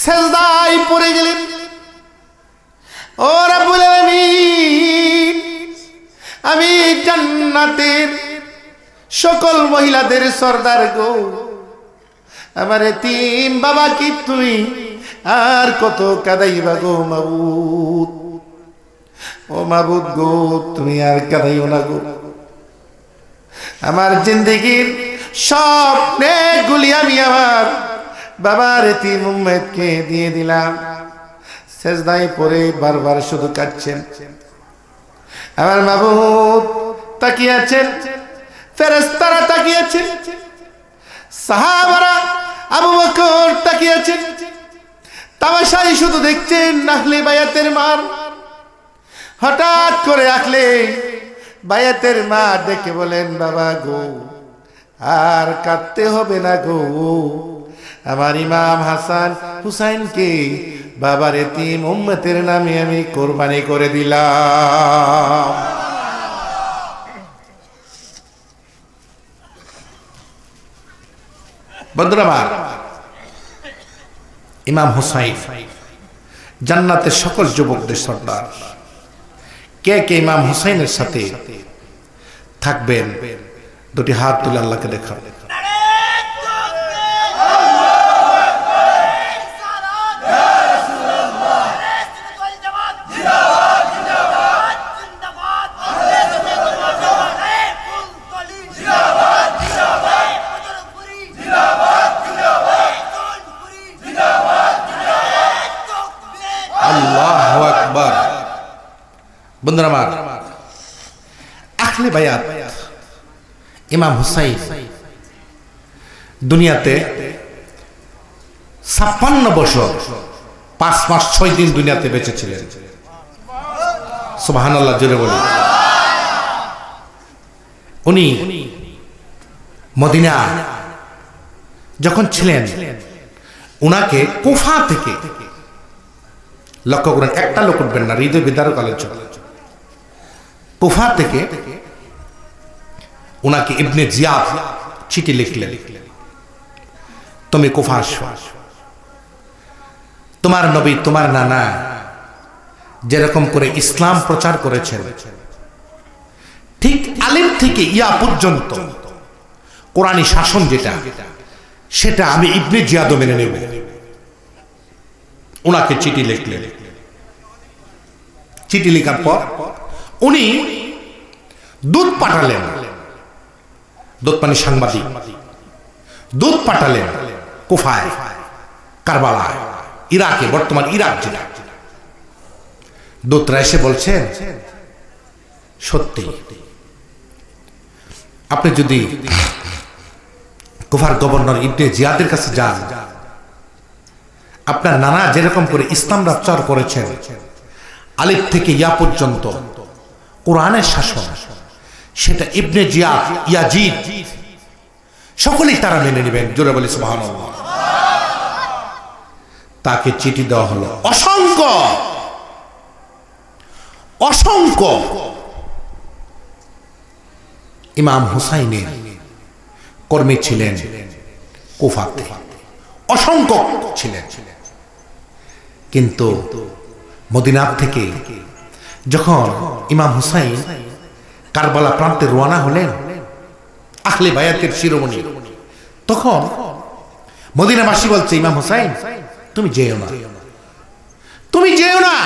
সেজদায় পড়ে গেলেন। ও রাব্বুল আলামিন, আমি জান্নাতের সকল মহিলাদের সরদার গো, আমার এতিম বাবা কি তুমি আর কত কাঁদাইবা গো মাবুদ? ও মাবুদ গো, তুমি আর কাঁদাইও না গো, আমার জিন্দেগির সব নেকগুলি আমি আমার বাবার এতিম উম্মতকে দিয়ে দিলাম। সেজদায় পড়ে বারবার শুধু কাঁদছেন। আমার মাবুদ তাকিয়ে আছেন, ফেরেশতারা তাকিয়ে আছেন, সাহাবারা আবু বকর তাকিয়ে আছেন, তামাশাই শুধু দেখছেন আহলে বায়াতের মা। হঠাৎ করে আহলে বায়াতের মা ডেকে বলেন, বাবা গো, আর কাঁদতে হবে না গো, আমার ইমাম হাসান হুসাইনকে বাবার এতিম উম্মতের নামে আমি কোরবানি করে দিলাম। বন্ধুরা আমার, ইমাম হুসাইন জান্নাতের সকল যুবকদের সর্দার। কে কে ইমাম হুসাইনের সাথে থাকবেন? দুটি হাত তুলে আল্লাহকে দেখান। আল্লাহু আকবার। বন্ধুরা আমার, আহলে বায়াত ইমাম হুসাইন দুনিয়াতে 56 বছর 5 মাস 6 দিন দুনিয়াতে বেঁচে ছিলেন। সুবহানাল্লাহ, জোরে বলি। উনি মদিনা যখন ছিলেন, উনাকে কুফা থেকে, লক্ষ্য করেন একটা লোক উঠবেন না, হৃদয় বিদারক আলোচনা, কুফা থেকে উনাকে ইবনে জিয়াদ চিঠি লিখলেন, তুমি কুফা আসো, তোমার নবী তোমার নানা যেরকম করে ইসলাম প্রচার করেছেন ঠিক আলিম থেকে ইয়া পর্যন্ত কোরআনী শাসন যেটা সেটা আমি ইবনে জিয়াদ মেনে নেব। উনাকে চিঠি লিখলেন। চিঠি লেখার পর উনি দূত পাঠালেন, দূত মানে সাংবাদিক, দূত পাঠালেন কুফায়, কারবালায়, ইরাকে, বর্তমান ইরাক যেটা। দূতরা এসে বলছেন সত্যি আপনি যদি কুফার গভর্নর ইবনে জিয়াদের কাছে যান, আপনার নানা যেরকম করে ইসলাম প্রচার করেছেন আলিফ থেকে ইয়া পর্যন্ত কোরআনের শাসন, সেটা ইবনে জিয়াদ, ইয়াজিদ সকলেই তারা মেনে নেবেন। জোরে বলি সুবহানাল্লাহ। তাকে চিঠি দেওয়া হলো। অসংখ্য অসংখ্য ইমাম হুসাইনের কর্মী ছিলেন কুফাতে, অসংখ্য ছিলেন। কিন্তু মদিনার থেকে যখন ইমাম হুসাইন কারবালা প্রান্তে রওনা হলেন, আহলে বায়াতের শিরোমণি, তখন মদিনাবাসী বলছে ইমাম হুসাইন তুমি যেও না, তুমি যেও না।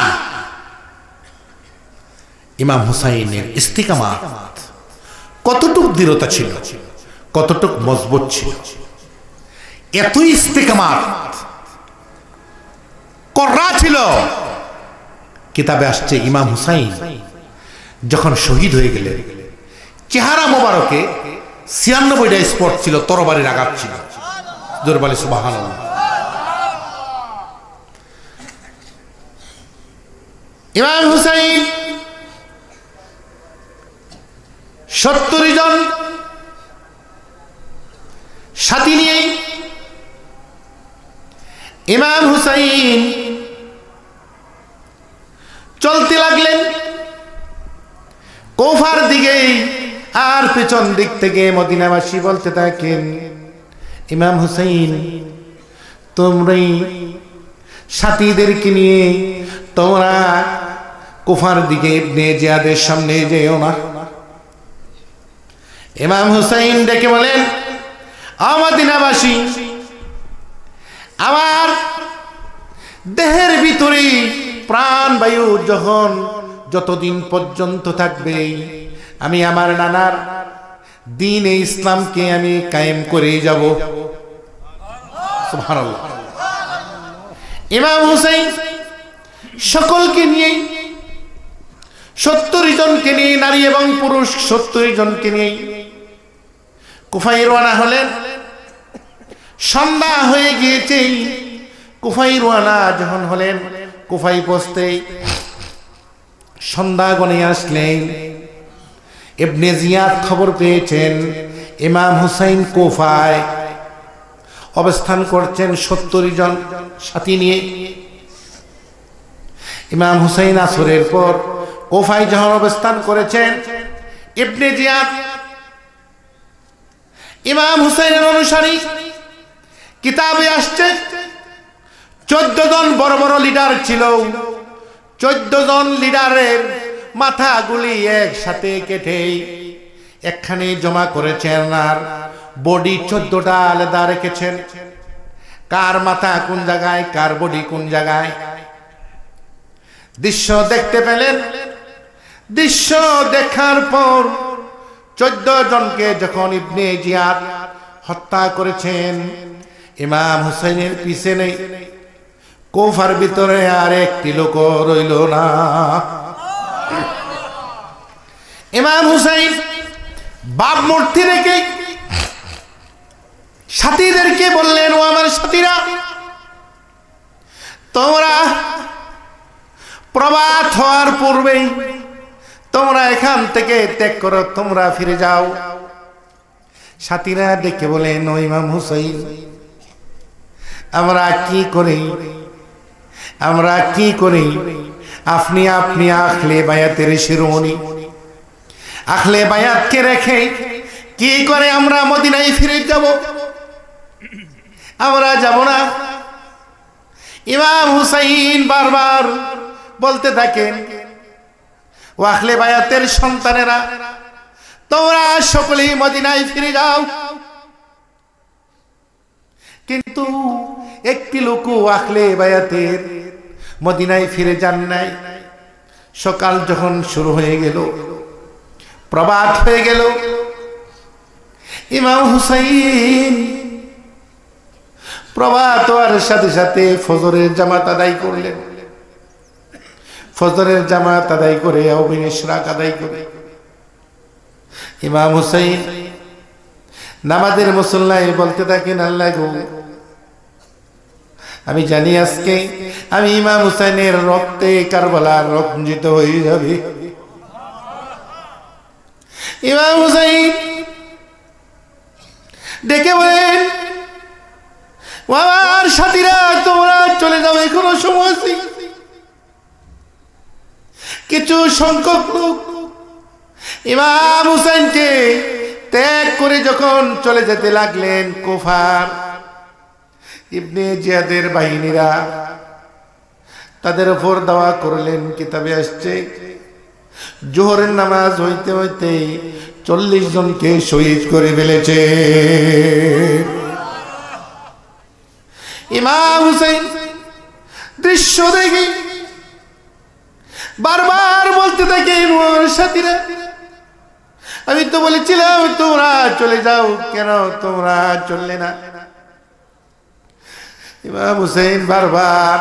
ইমাম হুসাইনের ইস্তিকামাত কতটুক দৃঢ়তা ছিল, কতটুক মজবুত ছিল, এতই ইস্তিকামাত করা ছিল। কিতাবে আসছে ইমাম হুসাইন যখন শহীদ হয়ে গেলেন, চেহারা মোবারকে ৯৬টা স্পট ছিল, তরবারির আঘাত ছিল। জোরে বলি সুবহানাল্লাহ। ইমাম হুসাইন ৭০ জন সাথী নিয়ে ইমাম হুসাইন চলতে লাগলেন কুফার দিকে। আর পেছন দিক থেকে মদিনাবাসী বলতে থাকেন ইমাম হুসাইন তোমরাই সাথীদেরকে নিয়ে তোমরা কুফার দিকে ইবনে জিয়াদের সামনে যেও না। ইমাম হুসাইন ডেকে বলেন মদিনাবাসী, আমার দেহের ভিতরে প্রাণ বায়ু যতদিন পর্যন্ত থাকবে আমি আমার নানার দ্বীনে ইসলামকে আমি কায়েম করে যাব। সুবহানাল্লাহ। ইমাম হুসাইন সকলকে নিয়ে ৭০ জনকে নিয়ে, নারী এবং পুরুষ ৭০ জনকে নিয়ে কুফায় রওনা হলেন। সন্ধ্যা হয়ে গিয়েছে। কুফায় রওনা যখন হলেন, কুফায় পৌঁছতে সন্ধ্যা গনে আসলেন। ইবনে জিয়াদ খবর পেয়েছেন ইমাম হুসাইন কুফায় অবস্থান করছেন ৭০ জন সাথী নিয়ে। ইমাম হুসাইন আসরের পর কুফায় যখন অবস্থান করেছেন, ইবনে জিয়াদ ইমাম হুসাইনের অনুসারী, কিতাবে আসছে ১৪ জন বড় বড় লিডার ছিল। ১৪ জন লিডারের মাথাগুলি একসাথে কেটে একখানে জমা করেছেন, আর বডি ১৪টা আলাদা রেখেছেন। কার মাথা কোন জায়গায়, কার বডি কোন জায়গায় দৃশ্য দেখতে পেলেন। দৃশ্য দেখার পর ১৪ জনকে যখন ইবনে জিয়াদ হত্যা করেছেন, ইমাম হুসাইনের পিছনে কুফার ভিতরে আর একটি লোক রইল না। ইমাম হুসাইন বাপ মূর্তি রেখে সাথীদেরকে বললেন, ও আমার সাথীরা, তোমরা প্রভাত হওয়ার পূর্বেই তোমরা এখান থেকে ত্যাগ করো, তোমরা ফিরে যাও। সাথীরা ডেকে বলেন, ও ইমাম হুসাইন, আমরা কি করি আপনি আহলে বায়াতের শিরোমণি আহলে বায়াতকে রেখে কি করে আমরা মদিনায় ফিরে যাব? আমরা যাব না। ইমাম হুসাইন বারবার বলতে থাকেন, ও আহলে বায়াতের সন্তানেরা, তোমরা সকলেই মদিনায় ফিরে যাও। কিন্তু একটি লোকও আহলে বায়াতের মদিনায় ফিরে যান নাই। সকাল যখন শুরু হয়ে গেল, প্রভাত হয়ে গেল, ইমাম হুসাইন প্রভাত হওয়ার সাথে সাথে ফজরের জামাত আদায় করলেন। ফজরের জামাত আদায় করে ইশরাক আদায় করে ইমাম হুসাইন নামাজের মুসল্লায় বলতে থাকেন, আল্লাহ গো, আমি জানি আজকে আমি ইমাম হুসাইনের রক্তে কারবালার রঞ্জিত হয়ে যাবে। ইমাম হুসাইন ডেকে বলেন, আমার সাথীরা, তোমরা চলে যাও, এখনো সময় আছে। কিছু সংখ্যক লোক ইমাম হুসাইনকে ত্যাগ করে যখন চলে যেতে লাগলেন, কুফার ইবনে জিয়াদের বাহিনীরা তাদের উপর দাওয়া করলেন। কিতাবে আসছে, জোহরের নামাজ হইতে হইতে 40 জনকে শহীদ করে ফেলেছে। ইমাম হুসাইন দৃশ্য দেখে বারবার বলতে থাকেন, ওর সাথীরা, আমি তো বলেছিলাম তোমরা চলে যাও, কেন তোমরা চললে না? ইমাম হুসাইন বারবার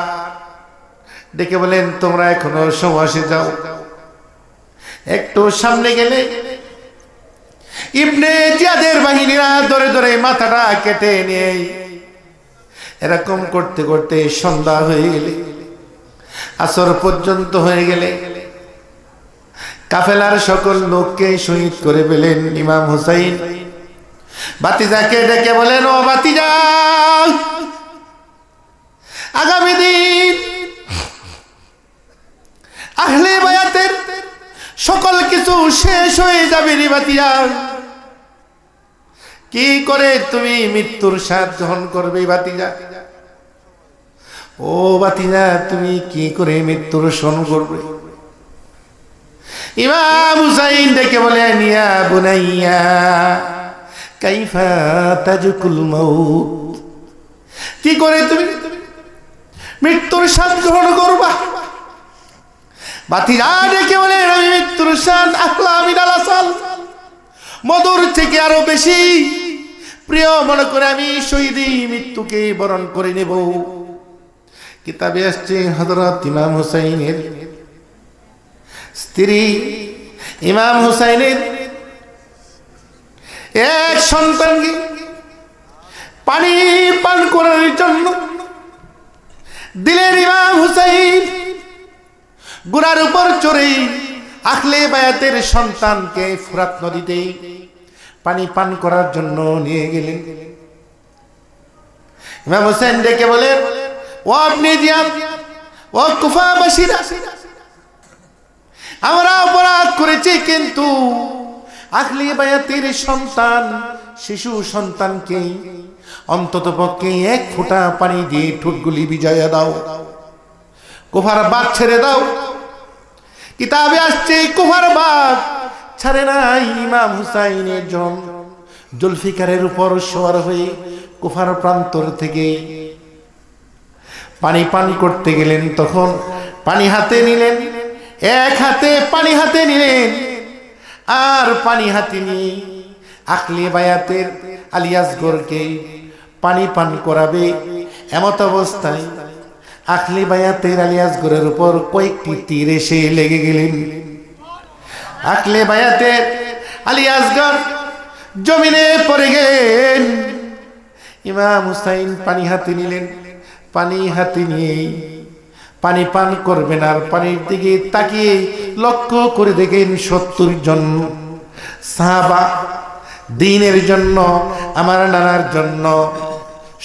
ডেকে বলেন, তোমরা এখনো সময় যাও। একটু সামনে গেলে ইবনে জিয়াদের বাহিনীরা ধরে ধরে মাথাটা কেটে নিয়ে এরকম করতে করতে সন্ধ্যা হয়ে গেলে, আসর পর্যন্ত হয়ে গেলে কাফেলার সকল লোককে শহীদ করে ফেলেন। ইমাম হুসাইন বাতিজাকে ডেকে বলেন, ও বাতিজা, আগামী দিন আহলে বায়াতের সকল কিছু শেষ হয়ে যাবে রে বাতিজা। কি করে তুমি মৃত্যুর স্বাদ গ্রহণ করবে বাতিজা? ও বাতিজা, তুমি কি করে মৃত্যুর সহ্য করবে? ইমাম হুসাইন ডেকে বলেন, ইয়া বুনাইয়া কাইফা তাজকুল মাউত, কি করে তুমি মৃত্যুর স্বাদ গ্রহণ করবা? বাতিজা ডেকে বলেন, আমি মৃত্যুর স্বাদ আহলা মিনাল আসাল, মধুর থেকে আরো বেশি প্রিয় মনে করে আমি শহীদি মৃত্যুকে বরণ করে নেব। কিতাবে আসছে, হযরত ইমাম হুসাইনের স্ত্রী ইমাম হুসাইনের এক সন্তানকে পানি পান করার জন্য দিলেন। ইমাম হুসাইন ঘোড়ার উপর চড়ে আহলে বায়াতের সন্তানকে ফুরাত নদীতে পানি পান করার জন্য নিয়ে গেলেন। ইমাম হুসাইন ডেকে বলেন, ও আপনি জিয়াদ, ও কুফাবাসীরা, আমরা অপরাধ করেছি, কিন্তু আহলে বায়াতের সন্তান, শিশু সন্তানকে অন্তত পক্ষে এক ফোঁটা পানি দিয়ে ঠোঁটগুলি ভিজাইয়া দাও, কুফার বাদ ছেড়ে দাও। কিতাবে আসছে, কুফার বাদ ছাড়ে নাই। ইমাম হুসাইনের জন জুলফিকারের উপর সওয়ার হয়ে কুফার প্রান্তর থেকে পানি পান করতে গেলেন। তখন পানি হাতে নিলেন, এক হাতে পানি হাতে নিলেন, আর পানি হাতে নিয়ে আহলে বায়াতের আলী আসগরকে পানি পান করাবে। এমত অবস্থায় আহলে বায়াতের আলী আসগরের উপর কয়েকটি তীর এসে লেগে গেলেন। আহলে বায়াতের আলী আসগর জমিনে পড়ে গেলেন। ইমাম হুসাইন পানি হাতে নিলেন, পানি হাতে নিয়ে পানি পান করবেন, আর পানির দিকে তাকিয়ে লক্ষ্য করে দেখেন 70 জন সাহাবা দ্বীনের জন্য, আমার নানার জন্য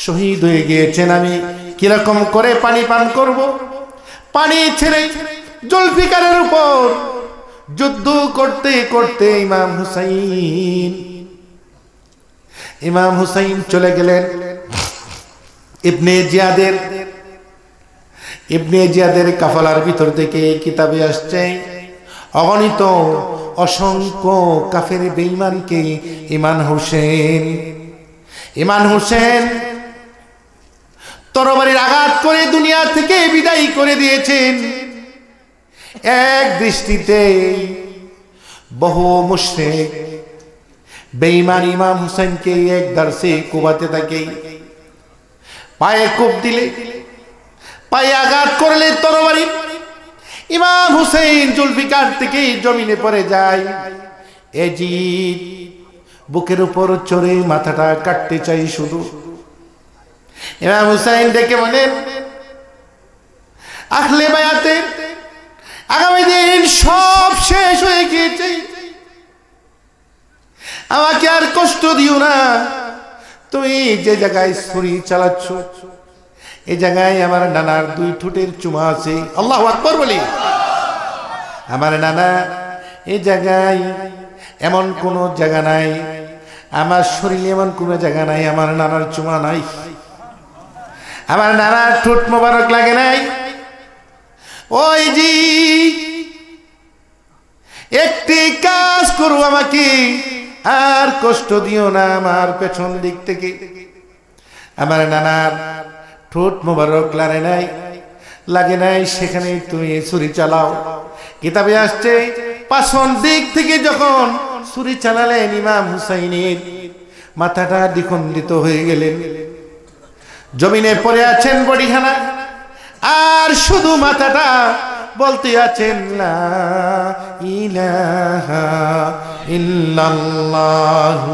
শহীদ হয়ে গিয়েছেন, আমি কিরকম করে পানি পান করব? পানি ছেড়ে জুলফিকারের উপর যুদ্ধ করতে করতে ইমাম হুসাইন চলে গেলেন। ইবনে জিয়াদের কাফালার ভিতর থেকে কিতাবে আসছে, অগণিত অসংখ্য কাফের বেঈমানকে ইমাম হুসেন তরবারির আঘাত করে দুনিয়া থেকে বিদায় করে দিয়েছেন। এক দৃষ্টিতে বহু মুশরিক বেঈমান ইমাম হুসেনকে এক দরসে কুবাতে থাকে। পায়ে কোপ দিলে, পায়ে আঘাত করলে তরবারি ইমাম হুসেন জুলফিকার থেকে জমিনে পড়ে যায়। এজিদ বুকের উপর চড়ে মাথাটা কাটতে চাই শুধু। ইমাম হুসাইন ডেকে বলেন, আহলে বায়াতে আগামী দিন সব শেষ হয়ে গিয়েছে, আমাকে আর কষ্ট দিও না। তুমি যে জায়গায় ছুরি চালাচ্ছ এই জায়গায় আমার নানার 2 ঠোঁটের চুমা আছে। আল্লাহু আকবার বলি। আমার নানা এই জায়গায় এমন কোন জায়গা নাই, আমার শরীরে এমন কোন জায়গা নাই আমার নানার চুমা নাই, আমার নানার ঠোঁট মোবারক লাগে নাই। ওই জি একটি কাজ করো, আমাকে আর কষ্ট দিও না। আমার পেছন দিক থেকে আমার নানার ঠোঁট মোবারক লাগে নাই, সেখানে তুমি ছুরি চালাও। কিতাবে আসছে পাছন দিক থেকে যখন ছুরি চালালেন ইমাম হুসাইনের মাথাটা দ্বিখণ্ডিত হয়ে গেলেন, জমিনে পড়ে আছেন বডিখানা, আর শুধু মাথাটা বলতে আছেন লা ইলাহা ইল্লাল্লাহু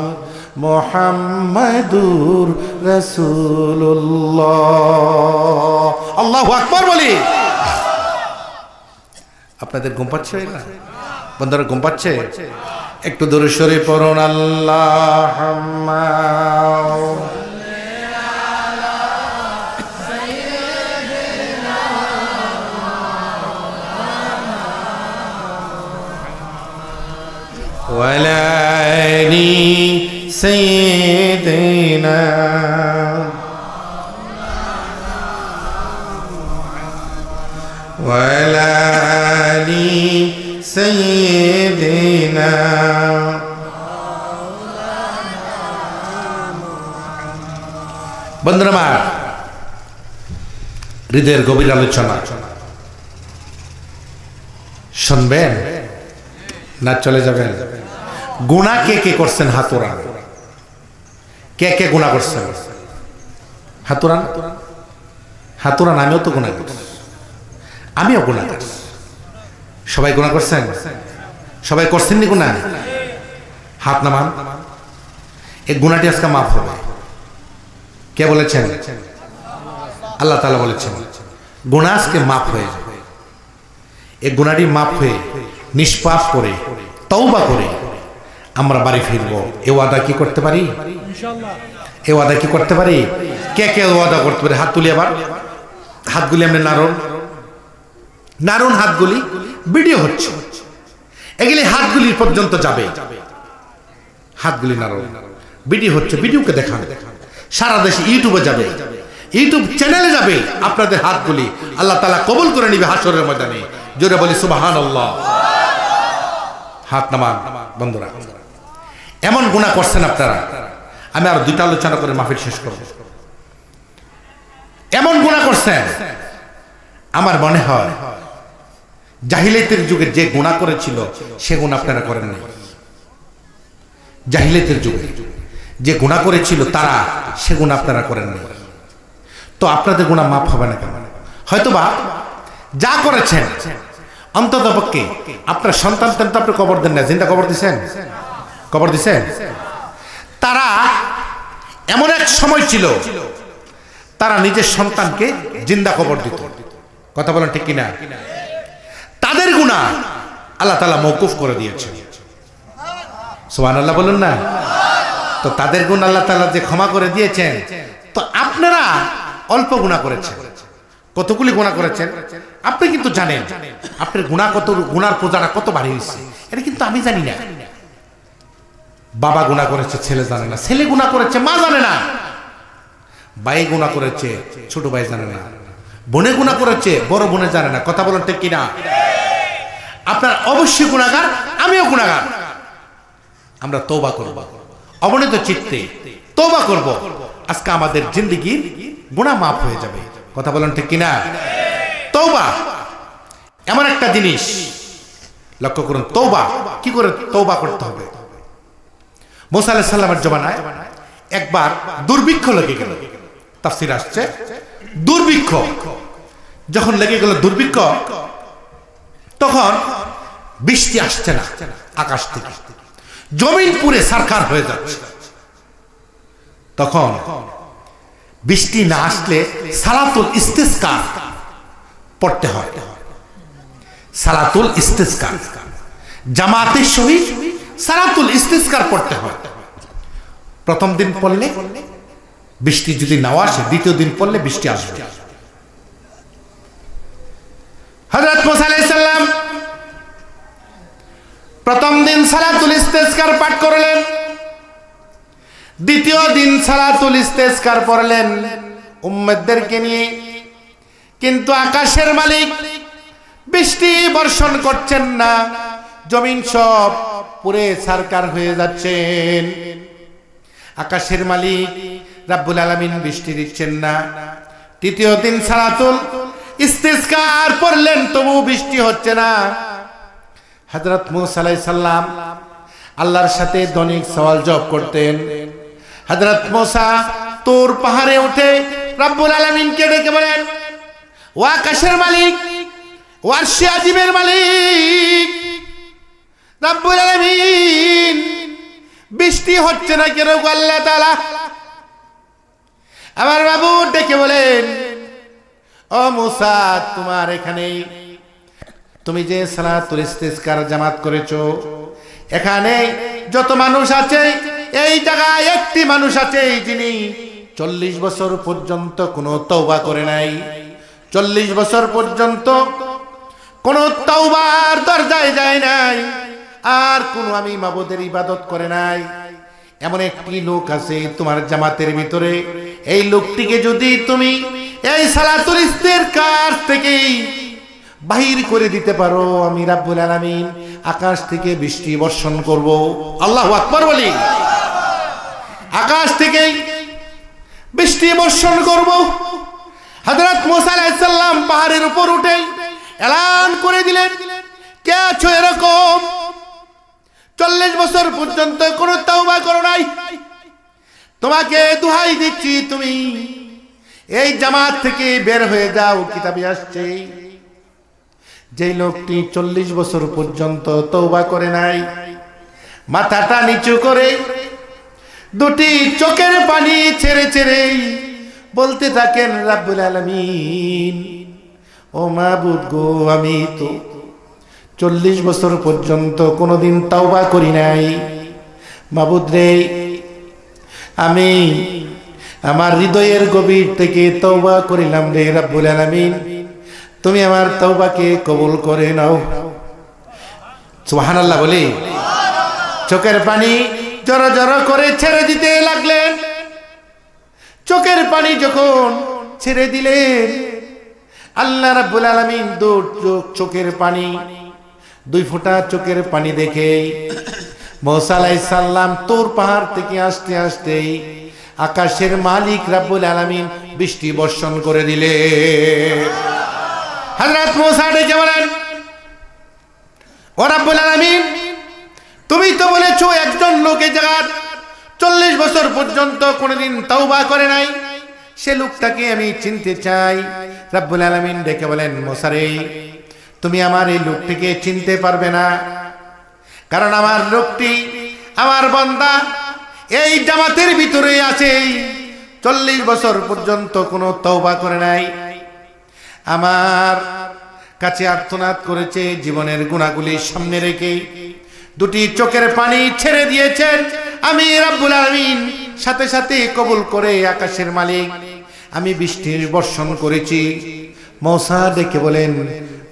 মুহাম্মাদুর রাসূলুল্লাহ। আল্লাহু আকবার বলি। আপনাদের ঘুম পাচ্ছে না? বন্ধুরা ঘুম পাচ্ছে? একটু দরুদ শরীফ পড়ুন। আল্লাহুম্মা وعلى آل سيدنا وعلى آل سيدنا বন্ধুরা আমার, হৃদয়ের গভীর আলোচনা শুনবেন না চলে যাবেন? গুনাহ কে কে করছেন? হাতুরান। কে কে গুনাহ করছেন? হাতুরান। হাতুরান। আমিও তো গুনাহ করছি, আমিও গুনাহ করছি। সবাই গুনাহ করছেন? সবাই করছেন নি গুনাহ? হাত নামান। এই গুনাহটি আজকে মাফ হবে। কে বলেছেন? আল্লাহ তাআলা বলেছেন গুনাহ আজকে মাফ হয়ে যাবে। এই গুনাহটি মাফ হয়ে নিষ্পাপ করে তওবা করে আমরা বাড়ি ফিরবো। এ ওয়াদা কি করতে পারি? ইনশাআল্লাহ। এ ওয়াদা কি করতে পারি? কে কে ওয়াদা করতে পারে? হাত তুলি। আবার হাতগুলি এমনি নারুন হাতগুলি ভিডিও হচ্ছে, এগুলি হাতগুলির পর্যন্ত যাবে। হাতগুলি নারুন ভিডিও হচ্ছে, ভিডিওকে দেখান, সারা দেশে ইউটিউবে যাবে, ইউটিউব চ্যানেলে যাবে। আপনাদের হাতগুলি আল্লাহ তাআলা কবুল করে নিবে হাসরের ময়দানে। জোরে বলি সুবহানাল্লাহ। হাত নামান। বন্ধুরা এমন গুনাহ করছেন আপনারা, আমি আর 2টা আলোচনা করে মাহফিল শেষ করব। এমন গুনাহ করছেন, আমার মনে হয় জাহিলিয়াতের যুগে যে গুনাহ করেছিল সে গুনাহ আপনারা করেন নাই। জাহিলিয়াতের যুগে যে গুনাহ করেছিল তারা, সে গুনাহ আপনারা করেন নাই। তো আপনাদের গুনাহ মাফ হবে না কেন? হয়তোবা যা করেছেন অন্তত পক্ষে আপনার সন্তান তো আপনি কবর দেন না, জিন্দা কবর দিছেন? কবর দিছেন? তারা এমন এক সময় ছিল তারা নিজের সন্তানকে জিন্দা কবর দিত। কথা বলেন ঠিক কিনা? তাদের গুনাহ আল্লাহ তাআলা মওকুফ করে দিয়েছেন। সুবহানাল্লাহ বলুন না? তো তাদের গুনাহ আল্লাহ তাআলা যে ক্ষমা করে দিয়েছেন, তো আপনারা অল্প গুনাহ করেছেন, কতগুলি গুনাহ করেছেন আপনি কিন্তু জানেন। আপনার গুনাহ কত, গুনার পূজাটা কত বাড়ি হয়েছে এটা কিন্তু আমি জানি না। বাবা গুনাহ করেছে ছেলে জানে না, ছেলে গুনাহ করেছে মা জানে না, ভাই গুনাহ করেছে ছোট ভাই জানে না, বোনে গুনাহ করেছে বড় বোনে জানে না। কথা বলেন ঠিক কিনা? আপনার অবশ্যই গুনাহগার, আমিও গুনাহগার। আমরা তওবা করব, অবনীত চিত্তে তওবা করব, আজকে আমাদের জিন্দেগির গুনাহ মাফ হয়ে যাবে। কথা বলেন ঠিক কিনা? তওবা এমন একটা জিনিস, লক্ষ্য করুন তওবা কি করে তওবা করতে হবে। মুসা আলাইহিস সালামের জমানায় একবার দুর্ভিক্ষ লেগে গেল। তাফসীর আসছে দুর্ভিক্ষ যখন লেগে গেল, দুর্ভিক্ষ তখন বৃষ্টি আসছে না আকাশ থেকে, জমিন পুরে সারখার হয়ে যাচ্ছে। তখন বৃষ্টি না আসলে সালাতুল ইস্তিসকা পড়তে হয়। সালাতুল ইস্তিসকা জামাতের সহিত সালাতুল ইস্তিসকা পড়তে হয়। প্রথম দিন পড়লে বৃষ্টি যদি না আসে, দ্বিতীয় দিন পড়লে বৃষ্টি আসবে। হযরত মুসা আলাইহিস সালাম প্রথম দিন সালাতুল ইস্তিসকা পাঠ করলেন, দ্বিতীয় দিন সালাতুল ইস্তিসকা পড়লেন উম্মতদেরকে নিয়ে। কিন্তু আকাশের মালিক বৃষ্টি বর্ষণ করছেন না, জমিন সব পুরে সারকার হয়ে যাচ্ছেন। আকাশের মালিক রাব্বুল আলামিন বৃষ্টি দিচ্ছেন না। তৃতীয় দিন সালাতুল ইস্তিসকা পড়লেন, তবু বৃষ্টি হচ্ছে না। হযরত মুসা আলাইহিস সালাম আল্লাহর সাথে দৈনিক সওয়াল জবাব করতেন। হযরত মুসা তুর পাহাড়ে উঠে রাব্বুল আলামিনকে ডেকে বলেন, ও আকাশের মালিক, ও আরশে আজিমের মালিক রাব্বুল আলামিন, বৃষ্টি হচ্ছে না কেন গো আল্লাহ তাআলা? আমার বাবু ডেকে বলেন, ও মুসা, তোমার এখানে তুমি যে সালাতুল ইস্তিসকার জামাত করেছো, এখানে যত মানুষ আছে এই জায়গায় একটি মানুষ আছে যিনি 40 বছর পর্যন্ত কোনো তওবা করে নাই। 40 বছর পর্যন্ত কোনো তওবার দরজায় যায় নাই, আর কোনো আমি মাবুদের ইবাদত করে নাই। এমন একটি লোক আছে তোমার জামাতের ভিতরে, এই লোকটিকে যদি তুমি এই সালাতুল ইস্তিসকার থেকে বাহির করে দিতে পারো, আমি রাব্বুল আলামিন আকাশ থেকে বৃষ্টি বর্ষণ করব। আল্লাহু আকবার বলি। আকাশ থেকে বৃষ্টি বর্ষণ করব। হযরত মুসা আলাইহিস সালাম পাহাড়ের উপর উঠে এলান করে দিলেন, কে আছো এরকম 40 বছর পর্যন্ত কোনো তওবা করো নাই, তোমাকে দোহাই দিচ্ছি তুমি এই জামাত থেকে বের হয়ে যাও। কিতাবে আসছে যে লোকটি 40 বছর পর্যন্ত তওবা করে নাই, মাথাটা নিচু করে দুটি চোখের পানি ছেড়ে ছেড়ে বলতে থাকেন, রাব্বুল আলামিন, ও মাবুদ গো, আমি তো 40 বছর পর্যন্ত কোনোদিন তওবা করি নাই। মাবুদ রে, আমি আমার হৃদয়ের গভীর থেকে তওবা করিলাম রে রাব্বুল আলামিন, তুমি আমার তওবাকে কবুল করে নাও। সুবহানাল্লাহ বলি। চোখের পানি জড়ো জড়ো করে ছেড়ে দিতে লাগলেন। চোখের পানি যখন ছেড়ে দিলেন, আল্লাহ রাব্বুল আলামিন চোখের পানি, 2 ফোঁটা চোখের পানি দেখে মুসা আলাইহিস সালাম তুর পাহাড় থেকে আসতে আসতে আকাশের মালিক রাব্বুল আলামিন বৃষ্টি বর্ষণ করে দিলেন। হযরত মুসা ডেকে বলেন, ও রাব্বুল আলামিন, তুমি তো বলেছো একজন লোকের জায়গা 40 বছর পর্যন্ত কোনোদিন তওবা করে নাই, সে লোকটাকে আমি চিনতে চাই। রাব্বুল আলামিন ডেকে বলেন, মুসা রে, তুমি আমার এই লোকটিকে চিনতে পারবে না, কারণ আমার লোকটি, আমার বান্দা এই জামাতের ভিতরে আছে, 40 বছর পর্যন্ত কোনো তওবা করে নাই, আমার কাছে আর্তনাদ করেছে, জীবনের গুনাহগুলি সামনে রেখে 2টি চোখের পানি ছেড়ে দিয়েছেন। আমি রাব্বুল আলামিন সাথে সাথে কবুল করে আকাশের মালিক আমি বৃষ্টির বর্ষণ করেছি। মূসা ডেকে বলেন,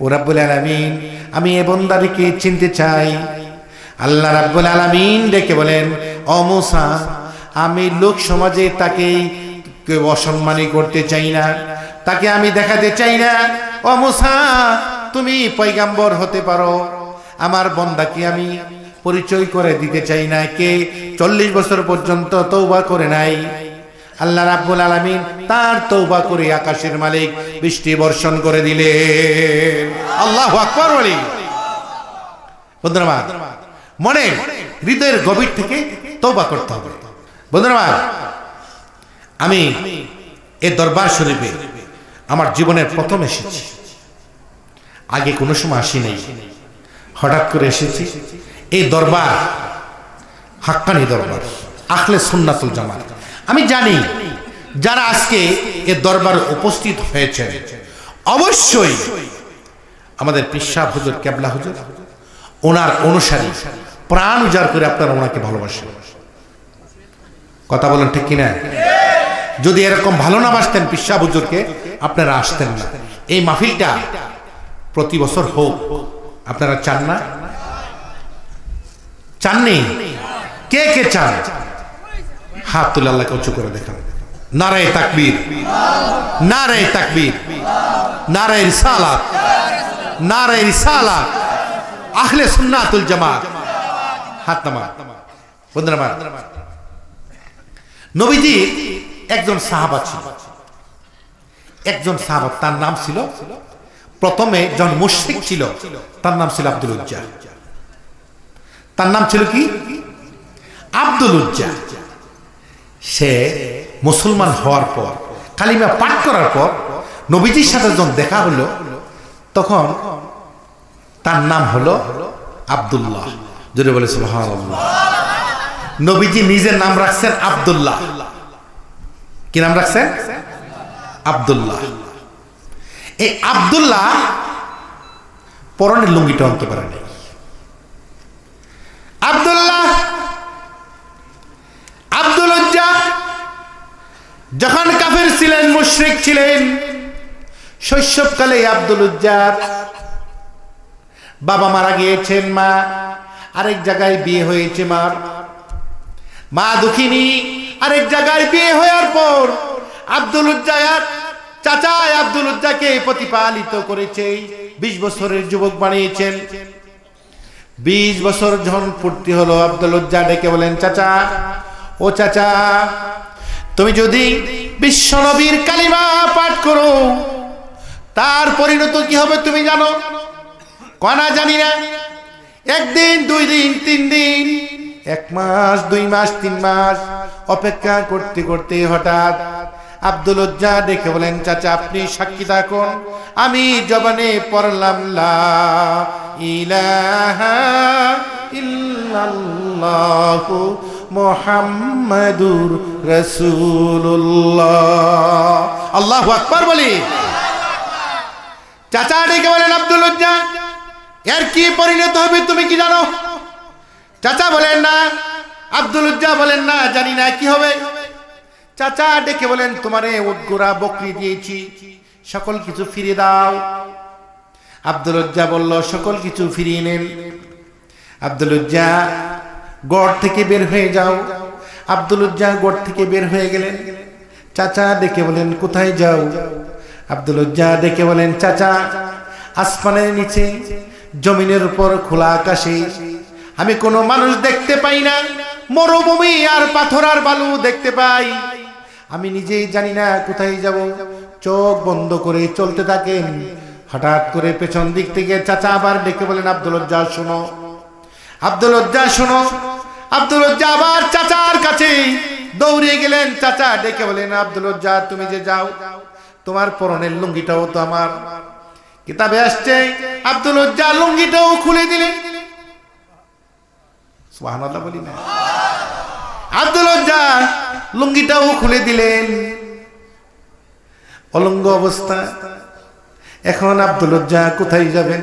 ও রাব্বুল আলামিন, আমি এ বান্দাকে চিনতে চাই। আল্লাহ রাব্বুল আলামিন ডেকে বলেন, ও মূসা, আমি লোক সমাজে তাকে অসম্মানী করতে চাই না, তাকে আমি দেখাতে চাই না। ও মূসা, তুমি পয়গাম্বর হতে পারো, আমার বান্দাকে আমি পরিচয় করে দিতে চাই না কে 40 বছর পর্যন্ত তওবা করে নাই। আল্লাহ রাব্বুল আলামিন তার তওবা করে আকাশের মালিক বৃষ্টি বর্ষণ করে দিলেন। আল্লাহু আকবার বলি। বন্ধুরা আমার, মনে হৃদয়ের গভীর থেকে তওবা করতে হবে। বন্ধুরা আমার, আমি এই দরবার শরীফে আমার জীবনের প্রথম এসেছি, আগে কোনো সময় আসি নাই, হঠাৎ করে এসেছি। এই দরবার হাক্কানি দরবার, আহলে সুন্নাতুল জামাত। আমি জানি যারা আজকে এই দরবারে উপস্থিত হয়েছেন অবশ্যই আমাদের পীর সাহেব হুজুর কেবলা হুজুর ওনার অনুসারী, প্রাণ উজাড় করে আপনারা ওনাকে ভালোবাসেন। কথা বলেন ঠিক কিনা? যদি এরকম ভালো না বাসতেন পীর সাহেব হুজুরকে, আপনারা আসতেন না। এই মাহফিলটা প্রতি বছর হোক, আপনারা চান না? চাননি? কে কে চান? হাত তুলে আল্লাহকে উঁচু করে দেখান। নারায়ে তাকবীর, নারায়ে তাকবীর, নারায়ে রিসালাত, নারায়ে রিসালাত, আহলে সুন্নাতুল জামাত। হাত নামা। বন্ধুরা আমার, নবীজি একজন সাহাবা ছিল, একজন সাহাবা, তার নাম ছিল, প্রথমে যখন মুশরিক ছিল তার নাম ছিল আব্দুল উজ্জা। তার নাম ছিল কি? আব্দুল উজ্জা। সে মুসলমান হওয়ার পর, কালিমা পাঠ করার পর নবীজির সাথে যখন দেখা হলো তখন তার নাম হলো আব্দুল্লাহ। জোরে বলে সুবহানাল্লাহ। নবীজি নিজের নাম রাখছেন আব্দুল্লাহ। কি নাম রাখছেন? আব্দুল্লাহ। এই আব্দুল্লাহ পরনের লুঙ্গিটা আনতে পারে নাই। আব্দুল্লাহ, আব্দুল উজ্জা যখন কাফের ছিলেন, মুশরিক ছিলেন, শৈশবকালে আব্দুল উজ্জার বাবা মারা গিয়েছেন, মা আরেক জায়গায় বিয়ে হয়েছে, মা দুঃখিনী, আরেক জায়গায় বিয়ে হওয়ার পর আব্দুল উজ্জার চাচা আব্দুল উজ্জাকে প্রতিপালিত করেছে, 20 বছরের যুবক বানিয়েছেন। 20 বছর যখন পূর্তি হলো, আব্দুল উজ্জা ডেকে বলেন, চাচা, ও চাচা, তুমি যদি বিশ্বনবীর কালিমা পাঠ করো তার পরিণত কি হবে তুমি জানো? কনা জানি না। 1 দিন, 2 দিন, 3 দিন, 1 মাস, 2 মাস, 3 মাস অপেক্ষা করতে করতে হঠাৎ আব্দুল উজ্জা ডেকে বলেন, চাচা আপনি সাক্ষী থাকুন, আমি জবানে পড়লাম লা ইলাহা ইল্লাল্লাহু মুহাম্মাদুর রাসূলুল্লাহ। আল্লাহু আকবার বলি। চাচা ডেকে বলেন, আব্দুল উজ্জা এর কি পরিণত হবে তুমি কি জানো? চাচা বলেন না। আব্দুল উজ্জা বলেন না, জানি না কি হবে। চাচা ডেকে বলেন, তোমারে উট ঘোড়া বকরি দিয়েছি, সকল কিছু ফিরিয়ে দাও। আব্দুল উজ্জা বলল, সকল কিছু ফিরিয়ে নেন। আব্দুল উজ্জা গড় থেকে বের হয়ে যাও। আব্দুল উজ্জা গড় থেকে বের হয়ে গেলেন। চাচা ডেকে বলেন, কোথায় যাও? আব্দুল উজ্জা ডেকে বলেন, চাচা আসমানের নিচে, জমিনের উপর, খোলা আকাশে আমি কোনো মানুষ দেখতে পাই না, মরুভূমি আর পাথর আর বালু দেখতে পাই, আমি নিজেই জানি না কোথায় যাব। চোখ বন্ধ করে চলতে থাকেন। হঠাৎ করে পেছন দিক থেকে চাচা আবার ডেকে বলেন, আব্দুল উজ্জা শোনো, আব্দুল উজ্জা শোনো। আব্দুল উজ্জা আবার চাচার কাছে দৌড়ে গেলেন। চাচা ডেকে বলেন, আব্দুল উজ্জা তুমি যে যাও, তোমার পরনের লুঙ্গিটাও তো আমার কিতাবে আসছে। আব্দুল উজ্জা লুঙ্গিটাও খুলে দিলেন। সুবহানাল্লাহ বলি না? আব্দুল উজ্জা লুঙ্গিটাও খুলে দিলেন, অলঙ্গ অবস্থা। এখন আব্দুল উজ্জা কোথায় যাবেন?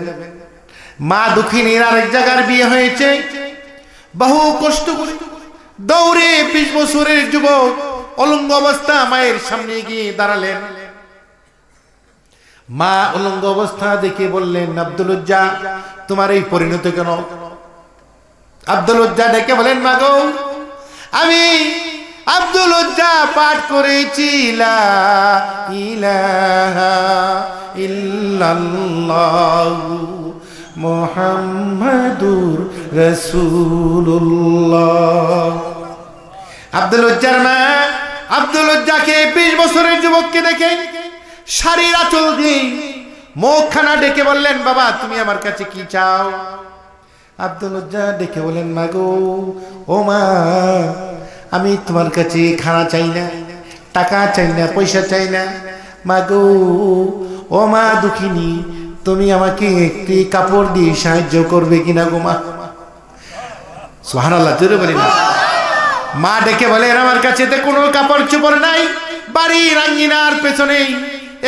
মা দুঃখিনীর আরেক জায়গার বিয়ে হয়েছে, বহু কষ্ট করে দৌড়ে 20 বছরের যুবক অলঙ্গ অবস্থা মায়ের সামনে গিয়ে দাঁড়ালেন। মা অলঙ্গ অবস্থা দেখে বললেন, আব্দুল উজ্জা, তোমার এই পরিণতি কেন? আব্দুল উজ্জা ডেকে বলেন, মা গো, আমি আব্দুল উজ্জা পাঠ করেছি লা ইলাহা ইল্লাল্লাহু মুহাম্মাদুর রাসূলুল্লাহ। আব্দুল উজ্জার মা আব্দুল উজ্জাকে 20 বছরের যুবককে দেখে শাড়ির আঁচল দিয়ে মুখখানা ডেকে বললেন, বাবা তুমি আমার কাছে কি চাও? আব্দুল উজ্জা ডেকে বলেন, মা গো, ও মা, আমি তোমার কাছে খানা চাই না, টাকা চাই না, পয়সা চাই না। মা গো, ও মা দুঃখিনী, তুমি আমাকে একটি কাপড় দিয়ে সাহায্য করবে কিনা গো মা? সুবহানাল্লাহ, জোরে বলি না। মা ডেকে বলেন, আমার কাছে তো কোনো কাপড় চোপড় নাই, বাড়ির আঙ্গিনার পেছনেই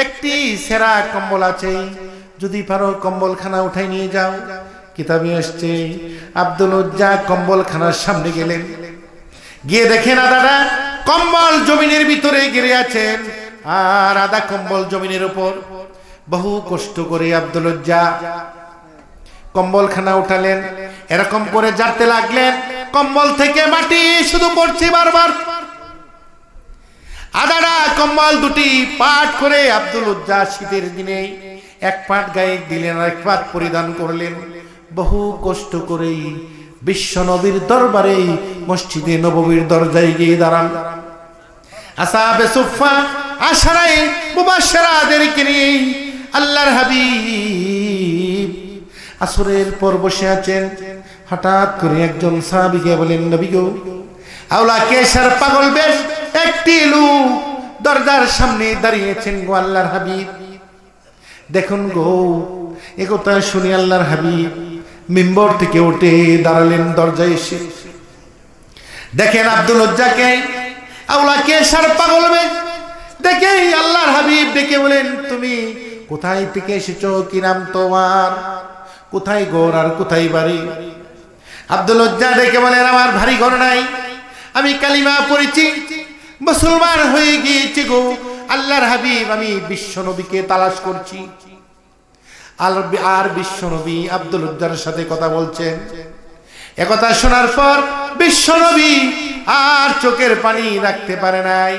একটি সেরা কম্বল আছে, যদি পারো কম্বলখানা উঠাই নিয়ে যাও। কিতাবে আসছে আব্দুল উজ্জা কম্বলখানার সামনে গেলেন, গিয়ে দেখেন আদাটা কম্বল জমিনের ভিতরে গিরে আছেন, আর আদা কম্বল জমিনের উপর। বহু কষ্ট করে আব্দুল উজ্জা কম্বলখানা উঠালেন, এরকম করে জারতে লাগলেন, কম্বল থেকে মাটি শুধু পড়ছে বারবার। আদাটা কম্বল দুটি পাট করে আব্দুল উজ্জা শীতের দিনে এক পাট গায়ে দিলেন, আর এক পাট পরিধান করলেন। বহু কষ্ট করে বিশ্ব নবীর দরবারে মসজিদে নববীর দরজায় গিয়ে দাঁড়ান। আসহাবে সুফফা আশরায়ে মুবাশশিরাদেরকে নিয়ে আল্লাহর হাবিব আসরের পর বসে আছেন। হঠাৎ করে একজন সাহাবীকে বলেন, নবী গো, আওলা কেশর পাগল বেশ একটি লোক দরজার সামনে দাঁড়িয়েছেন গো আল্লাহর হাবিব। দেখুন গো, একথা শুনে আল্লাহর হাবিব মিম্বর থেকে উঠে দাঁড়ালেন দরজায় এসে। দেখেন আব্দুল উজ্জাকে আওলা কেশর পাগল বেশ দেখে আল্লাহর হাবিব ডেকে বলেন, তুমি কোথায় থেকে এসেছো? কি নাম তোমার? কোথায় ঘর আর কোথায় বাড়ি? আব্দুল উজ্জা ডেকে বলেন, আমার ভারী ঘর নাই, আমি কালিমা পড়েছি, মুসলমান হয়ে গিয়েছি গো আল্লাহর হাবিব, আমি বিশ্ব নবীকে তালাশ করছি। আর বিশ্ব নবী আব্দুল উজ্জার সাথে কথা বলছেন। একথা শোনার পর বিশ্ব নবী আর চোখের পানি রাখতে পারে নাই,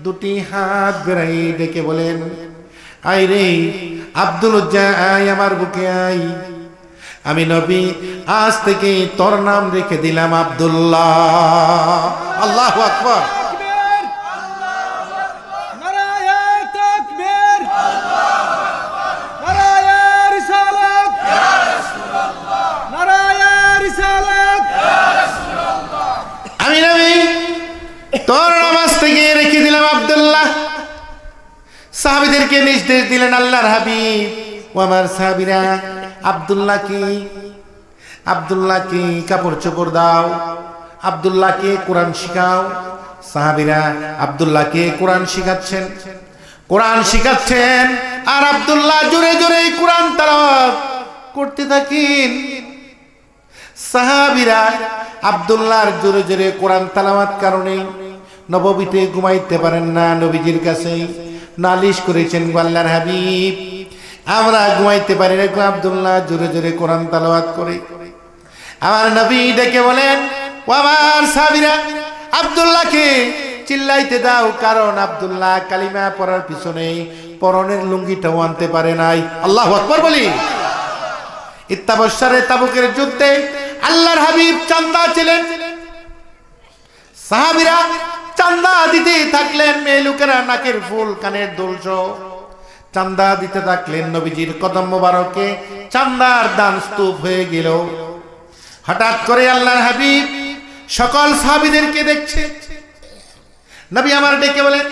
দুটি হাত বেড়াই ডেকে বলেন, আই রে আব্দুল উজ্জা, আই আমার বুকে আই, আমি নবী আজ থেকে তোর নাম রেখে দিলাম আব্দুল্লাহ। আল্লাহু আকবার। আমি নবী তোর নামাজ থেকে রেখে দিলাম আব্দুল্লাহ। সাহাবীদেরকে নির্দেশ দিলেন আল্লাহর হাবিব, ও আমার সাহাবীরা, আব্দুল্লাহকে কাপড় চোপড় দাও, আব্দুল্লাহকে কোরআন শিখাও। সাহাবীরা আব্দুল্লাহকে কোরআন শিখাচ্ছেন, আর আব্দুল্লাহ জোরে জোরে কোরআন তেলাওয়াত করতে থাকেন। সাহাবীরা আব্দুল্লাহর জোরে জোরে কোরআন তেলাওয়াত কারণে নববীতে ঘুমাইতে পারেন না, নবীজির কাছে নালিশ করেছেন, আল্লাহর হাবিব আমরা ঘুমাইতে পারি না, আব্দুল্লাহ জোরে জোরে কোরআন তেলাওয়াত করে। আমার নবী ডেকে বলেন, ও আমার সাহাবীরা, আব্দুল্লাহকে চিল্লাইতে দাও, কারণ আব্দুল্লাহ কালিমা পড়ার পিছনে পরনের লুঙ্গিটাও আনতে পারে নাই। আল্লাহু আকবার বলি। ইত্তাবশারে তাবুকের যুদ্ধে আল্লাহর হাবিব চান্দা ছিলেন, সাহাবীরা চান্দা দিতে থাকলেন, মেয়ে লোকেরা নাকের ফুল কানের দুল চান্দা দিতে থাকলেন। নবীজির কদম মোবারকে চান্দার দান স্তূপ হয়ে গেল। হঠাৎ করে আল্লাহর হাবিব সকল সাহাবীদেরকে দেখছে। নবী আমার ডেকে বলেন,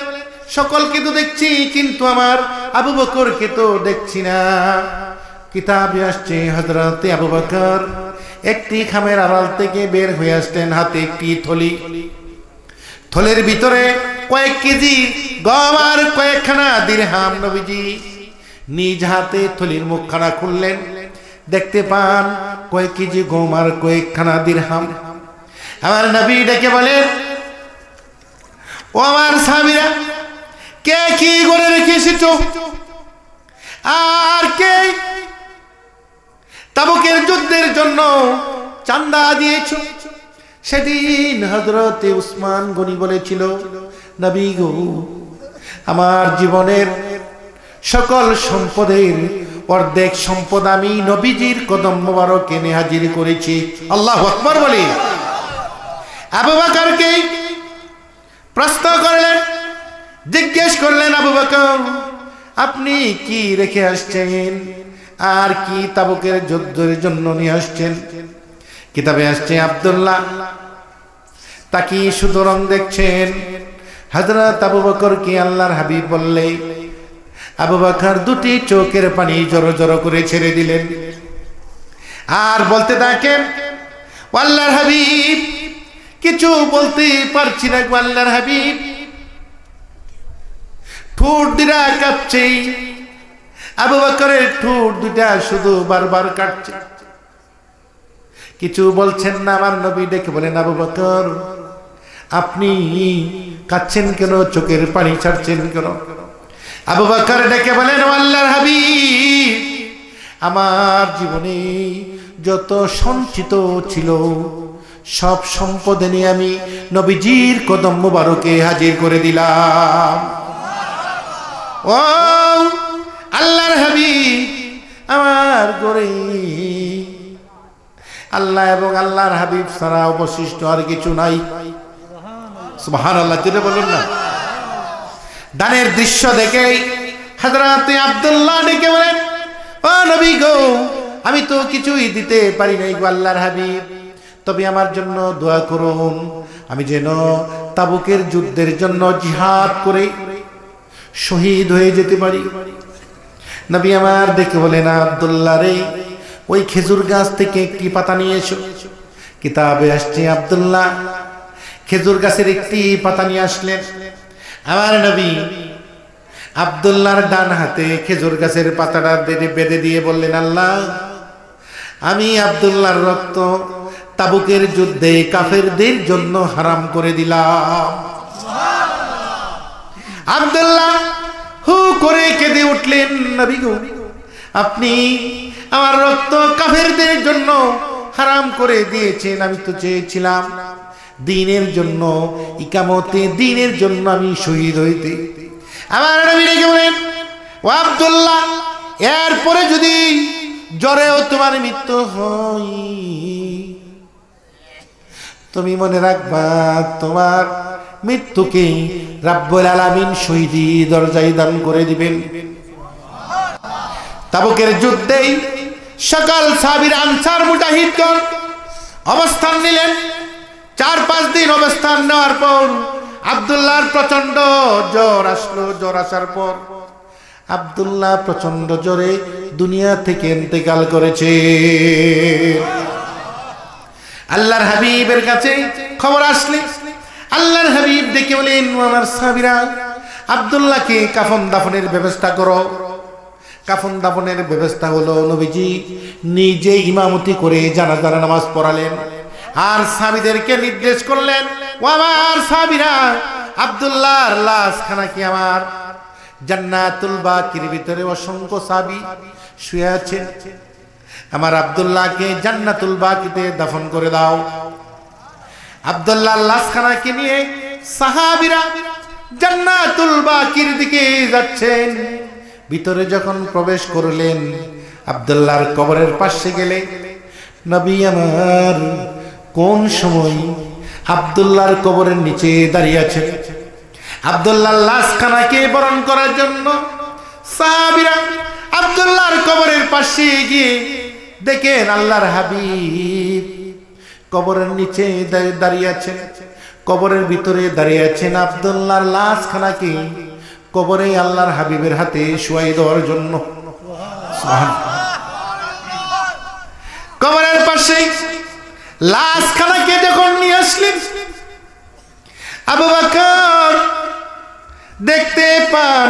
সকলকে তো দেখছি, কিন্তু আমার আবু বকরকে তো দেখছি না। কিতাবে আসছে হযরতে আবু বকর একটি খামের আড়াল থেকে বের হয়ে আসলেন, হাতে একটি থলি, থলের ভিতরে কয়েক কেজি গম আর কয়েকখানা দিরহাম। নবীজি নিজ হাতে থলির মুখখানা খুললেন, দেখতে পান কয়েক কেজি গম আর কয়েকখানা দিরহাম। আমার নবী ডেকে বলেন, ও আমার সাহাবীরা, কে কি করে রেখে এসেছো, আর কে তাবুকের যুদ্ধের জন্য চাঁদা দিয়েছো? সেদিন হযরতে উসমান গনি বলেছিল, নবী গো, আমার জীবনের সকল সম্পদের অর্ধেক সম্পদ আমি নবীজির কদম মোবারক এনে হাজির করেছি। আল্লাহু আকবার বলি। আবু বকরকে প্রশ্ন করলেন, জিজ্ঞেস করলেন, আবু বকর, আপনি কি রেখে আসছেন আর কি তাবুকের যুদ্ধের জন্য নিয়ে আসছেন? কিতাবে আসছে আব্দুল্লাহ তাকি শুধু রং দেখছেন। হযরত আবু বকরকে আল্লাহর হাবিব বললে আবু বকর দুটি চোখের পানি জড়ো জড়ো করে ছেড়ে দিলেন আর বলতে থাকেন, আল্লাহর হাবিব, কিছু বলতে পারছি না, আল্লাহর হাবিব। ঠোঁট দুটা কাঁপছে, আবু বকরের ঠোঁট দুটা শুধু বারবার কাটছে, কিছু বলছেন না। আমার নবী ডেকে বলেন, আবু বকর, আপনি কাঁদছেন কেন, চোখের পানি ছাড়ছেন কেন? আবু বকর ডেকে বলেন, আল্লাহর হাবিব, আমার জীবনে যত সঞ্চিত ছিল সব সম্পদ নিয়ে আমি নবীজির কদম মোবারকে হাজির করে দিলাম। ও আল্লাহর হাবিব, আমার ঘরে আল্লাহ এবং আল্লাহর হাবিব ছাড়া অবশিষ্ট আর কিছু নাই। সুবহানাল্লাহ, যেটা বলুন না। দানের দৃশ্য দেখে হযরত আব্দুল্লাহ ডেকে বলেন, ও নবী গো, আমি তো কিছুই দিতে পারি নাই গো আল্লাহর হাবিব, তবে আমার জন্য দোয়া করুন, আমি যেন তাবুকের যুদ্ধের জন্য জিহাদ করে শহীদ হয়ে যেতে পারি। নবী আমার ডেকে বলেন, আব্দুল্লাহ রে, ওই খেজুর গাছ থেকে একটি পাতা নিয়ে এসো। কিতাবে আসছে আব্দুল্লাহ খেজুর গাছের একটি পাতা নিয়ে আসলেন। আমার নবী আব্দুল্লাহর ডান হাতে খেজুর গাছের পাতাটা বেঁধে দিয়ে বললেন, আল্লাহ, আমি আব্দুল্লাহর রক্ত তাবুকের যুদ্ধে কাফেরদের জন্য হারাম করে দিলাম। আব্দুল্লাহ হু করে কেঁদে উঠলেন, নবী গো, আপনি আমার রক্ত কাফেরদের জন্য হারাম করে দিয়েছেন। আমি তো চেয়েছিলাম দ্বীনের জন্য, ইকামতে দ্বীনের জন্য আমি শহীদ হইতে। আমার নবী ডেকে বলেন, ও আব্দুল্লাহ, এরপরে যদি জ্বরেও তোমার মৃত্যু হয়, তুমি মনে রাখবা তোমার মৃত্যুকে রাব্বুল আলামিন শহীদি দরজায় দান করে দিবেন। তাবুকের যুদ্ধেই সকল সাহাবীরা আনসার মুজাহিদগণ অবস্থান নিলেন। 4-5 দিন অবস্থান নেওয়ার পর আব্দুল্লাহর প্রচন্ড জ্বর আসলো। জ্বর আসার পর আব্দুল্লাহ প্রচন্ড জ্বরে দুনিয়া থেকে ইন্তেকাল করেছে। আল্লাহর হাবিবের কাছে খবর আসলে আল্লাহর হাবিব ডেকে বলেন, আমার সাহাবীরা, আব্দুল্লাহকে কাফন দাফনের ব্যবস্থা করো। কাফন দাফনের ব্যবস্থা হলো, নবীজি নিজে ইমামতি করে জানাজার নামাজ পড়ালেন আর সাহাবীদেরকে নির্দেশ করলেন, ও আমার সাহাবীরা, আব্দুল্লাহর লাশখানা কি আমার জান্নাতুল বাকির ভিতরে অসংখ্য সাহাবী শুয়ে আছেন, আমার আব্দুল্লাহকে জান্নাতুল বাকিতে দাফন করে দাও। আব্দুল্লাহর লাশখানাকে নিয়ে সাহাবীরা জান্নাতুল বাকির দিকে যাচ্ছেন। ভিতরে যখন প্রবেশ করলেন, আব্দুল্লাহর কবরের পাশে গেলে নবী আমার কোন সময় আব্দুল্লাহর কবরের নিচে দাঁড়িয়ে আছেন। আব্দুল্লাহর লাশখানাকে বরণ করার জন্য সাহাবীরা আব্দুল্লাহর কবরের পাশে গিয়ে দেখেন আল্লাহর হাবিব কবরের নিচে দাঁড়িয়ে আছেন, কবরের ভিতরে দাঁড়িয়ে আছেন। আব্দুল্লাহর লাশখানাকে কবরে আল্লাহর হাবিবের হাতে শুয়াই দেওয়ার জন্য কবরের পাশে লাশখানাকে যখন নিয়ে আসলেন, আবু বকর দেখতে পান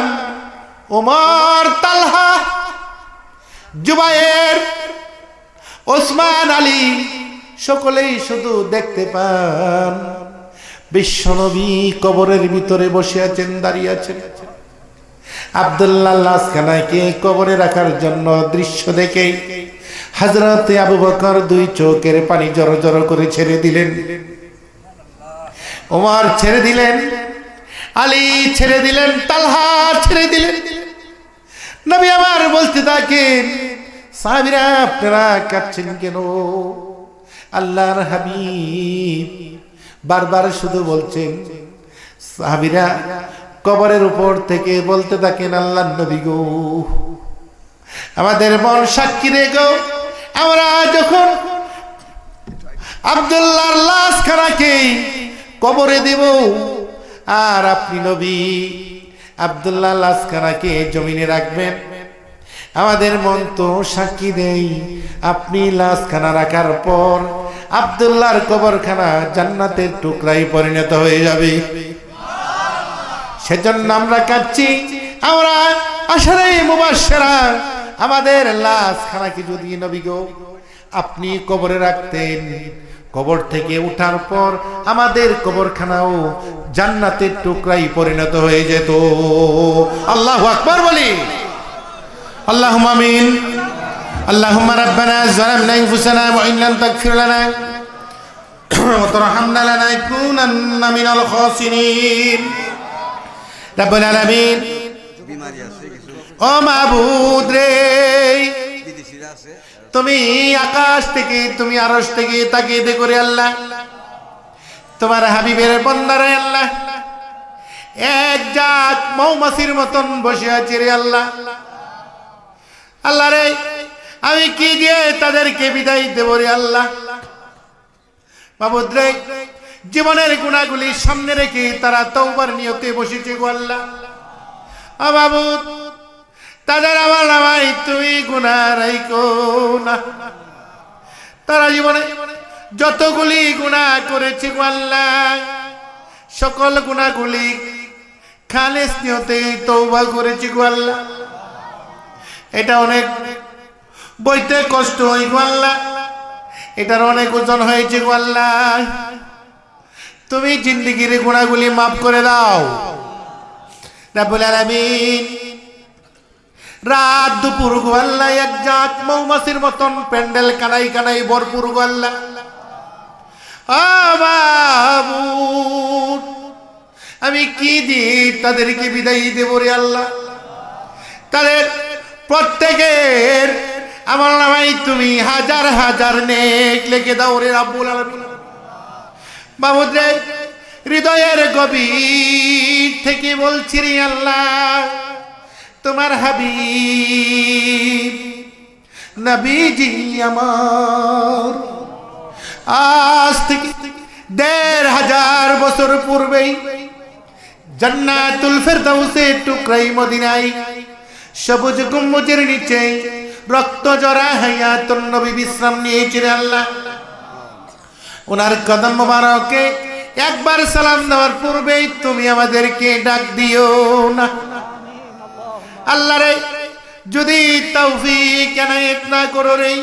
ওমর, তালহা, জুবায়ের, ওসমান, আলী সকলেই শুধু দেখতে পান বিশ্বনবী কবরের ভিতরে বসে আছেন, দাঁড়িয়ে আছেন। আব্দুল্লাহ লাশখানাকে কবরে রাখার জন্য দৃশ্য দেখে হযরত আবু বকর দুই চোখের পানি জড়ো জড়ো করে ছেড়ে দিলেন, ওমর ছেড়ে দিলেন, আলী ছেড়ে দিলেন, তালহা ছেড়ে দিলেন। নবী আমার বলতে থাকেন, সাহাবীরা আপনারা কাঁদছেন কেন? আল্লাহর হাবিব বারবার শুধু বলছেন। সাহাবীরা কবরের উপর থেকে বলতে থাকেন, আল্লাহর নবী গো, আমাদের মন সাক্ষী রে গো, আমরা যখন আব্দুল্লাহর লাশখানাকে কবরে দেব আর আপনি নবী আব্দুল্লাহর লাশখানাকে জমিনে রাখবেন, আমাদের মন তো সাক্ষী দেই আপনি লাশখানা রাখার পর আব্দুল্লাহর কবরখানা জান্নাতের টুকরায় পরিণত হয়ে যাবে। সেজন্য আমরা কাঁদছি। আমরা আশারে মুবাশশারা আমাদের লাশখানাকে যদি নবী গো আপনি কবরে রাখতেন, কবর থেকে উঠার পর আমাদের কবরখানাও জান্নাতের টুকরায় পরিণত হয়ে যেত। আল্লাহু আকবার বলি, আল্লাহুম্মা আমিন। আল্লাহুম্মা রাব্বানা যালামনা আনফুসানা ওয়া ইন লাম তাগফির লানা ওয়া তারহামনা লানাকুনান্না মিনাল খাসিরিন। রব্বুল আলামিন, বিমারি আছে কিছু, ও মাবুদ রে, বিদেশিরা আছে, তুমি আকাশ থেকে, তুমি আরশ থেকে তাকিয়ে দেখো রে আল্লাহ, তোমার হাবিবের বান্দারা আল্লাহ এক জাত মৌমাছির মতন বসে আছে রে আল্লাহ। আল্লাহ রে, আমি কি দিয়ে তাদেরকে বিদায় দেব রে আল্লাহ? মাবুদ রে, জীবনের গুনাহগুলি সামনে রেখে তারা তওবার নিয়তে বসেছে গো আল্লাহ। ও মাবুদ, তাদের আমার নামাই তুমি গুনাহ রাখো না। তারা জীবনে যতগুলি গুনাহ করেছে গো আল্লাহ, সকল গুনাহগুলি খালেস নিয়তে তওবা করেছে গো আল্লাহ। এটা অনেক বইতে কষ্ট হয় গো আল্লাহ, এটার অনেক ওজন হয়েছে গো আল্লাহ। তুমি জিন্দেগির গুনাহগুলি মাফ করে দাও রব্বুল আলামিন। রাত দুপুর গো আল্লাহ এক জাত মৌমাছির মতন প্যান্ডেল কানাই কানাই ভরপুর গো আল্লাহ। মাবুদ, আমি কি দিয়ে তাদেরকে বিদায় দেব রে আল্লাহ? তাদের প্রত্যেকের আমার নামাই তুমি হাজার হাজার নেক লিখে দাও রে রব্বুল আলামিন। মাবুদ রে, হৃদয়ের গভীর থেকে বলছি রে আল্লাহ, তোমার হাবিব নবীজি আমার আজ থেকে ১৫০০ বছর পূর্বেই জান্নাতুল ফেরদাউসের টুকরাই মদিনায় সবুজ গম্বুজের নিচে রক্ত জরা হায়াতুন নবী বিশ্রাম নিয়েছিলেন আল্লাহ। ওনার কদম মোবারকে একবার সালাম দেওয়ার পূর্বেই তুমি আমাদেরকে ডাক দিও না আল্লাহ রে। যদি তৌফিক এনায়েত না করো রে,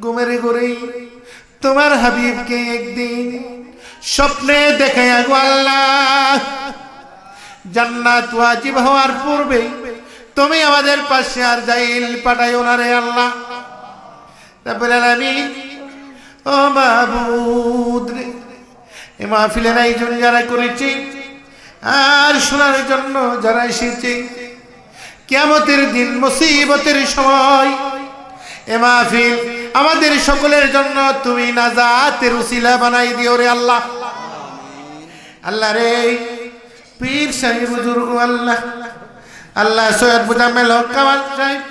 ঘুমের ঘরে তোমার হাবিবকে একদিন স্বপ্নে দেখায়া গো আল্লাহ, জান্নাত ওয়াজিব হওয়ার পূর্বে তুমি আমাদের পাশে আর জাইল পাঠাইও না রে আল্লাহ রাব্বুল আলামিন। ও মাবুদ রে, এই মাহফিলের আয়োজন যারা করেছে আর শোনার জন্য যারা এসেছে, কিয়ামতের দিন মুসিবতের সময় এ মাহফিল আমাদের সকলের জন্য তুমি নাজাতের উসিলা বানাই দিও রে আল্লাহ। আল্লাহ রে, পীর সাহেব বুজুর্গ আল্লাহ, আল্লাহ সৈয়দ মুজাম্মেল হক কামাল সাহেব,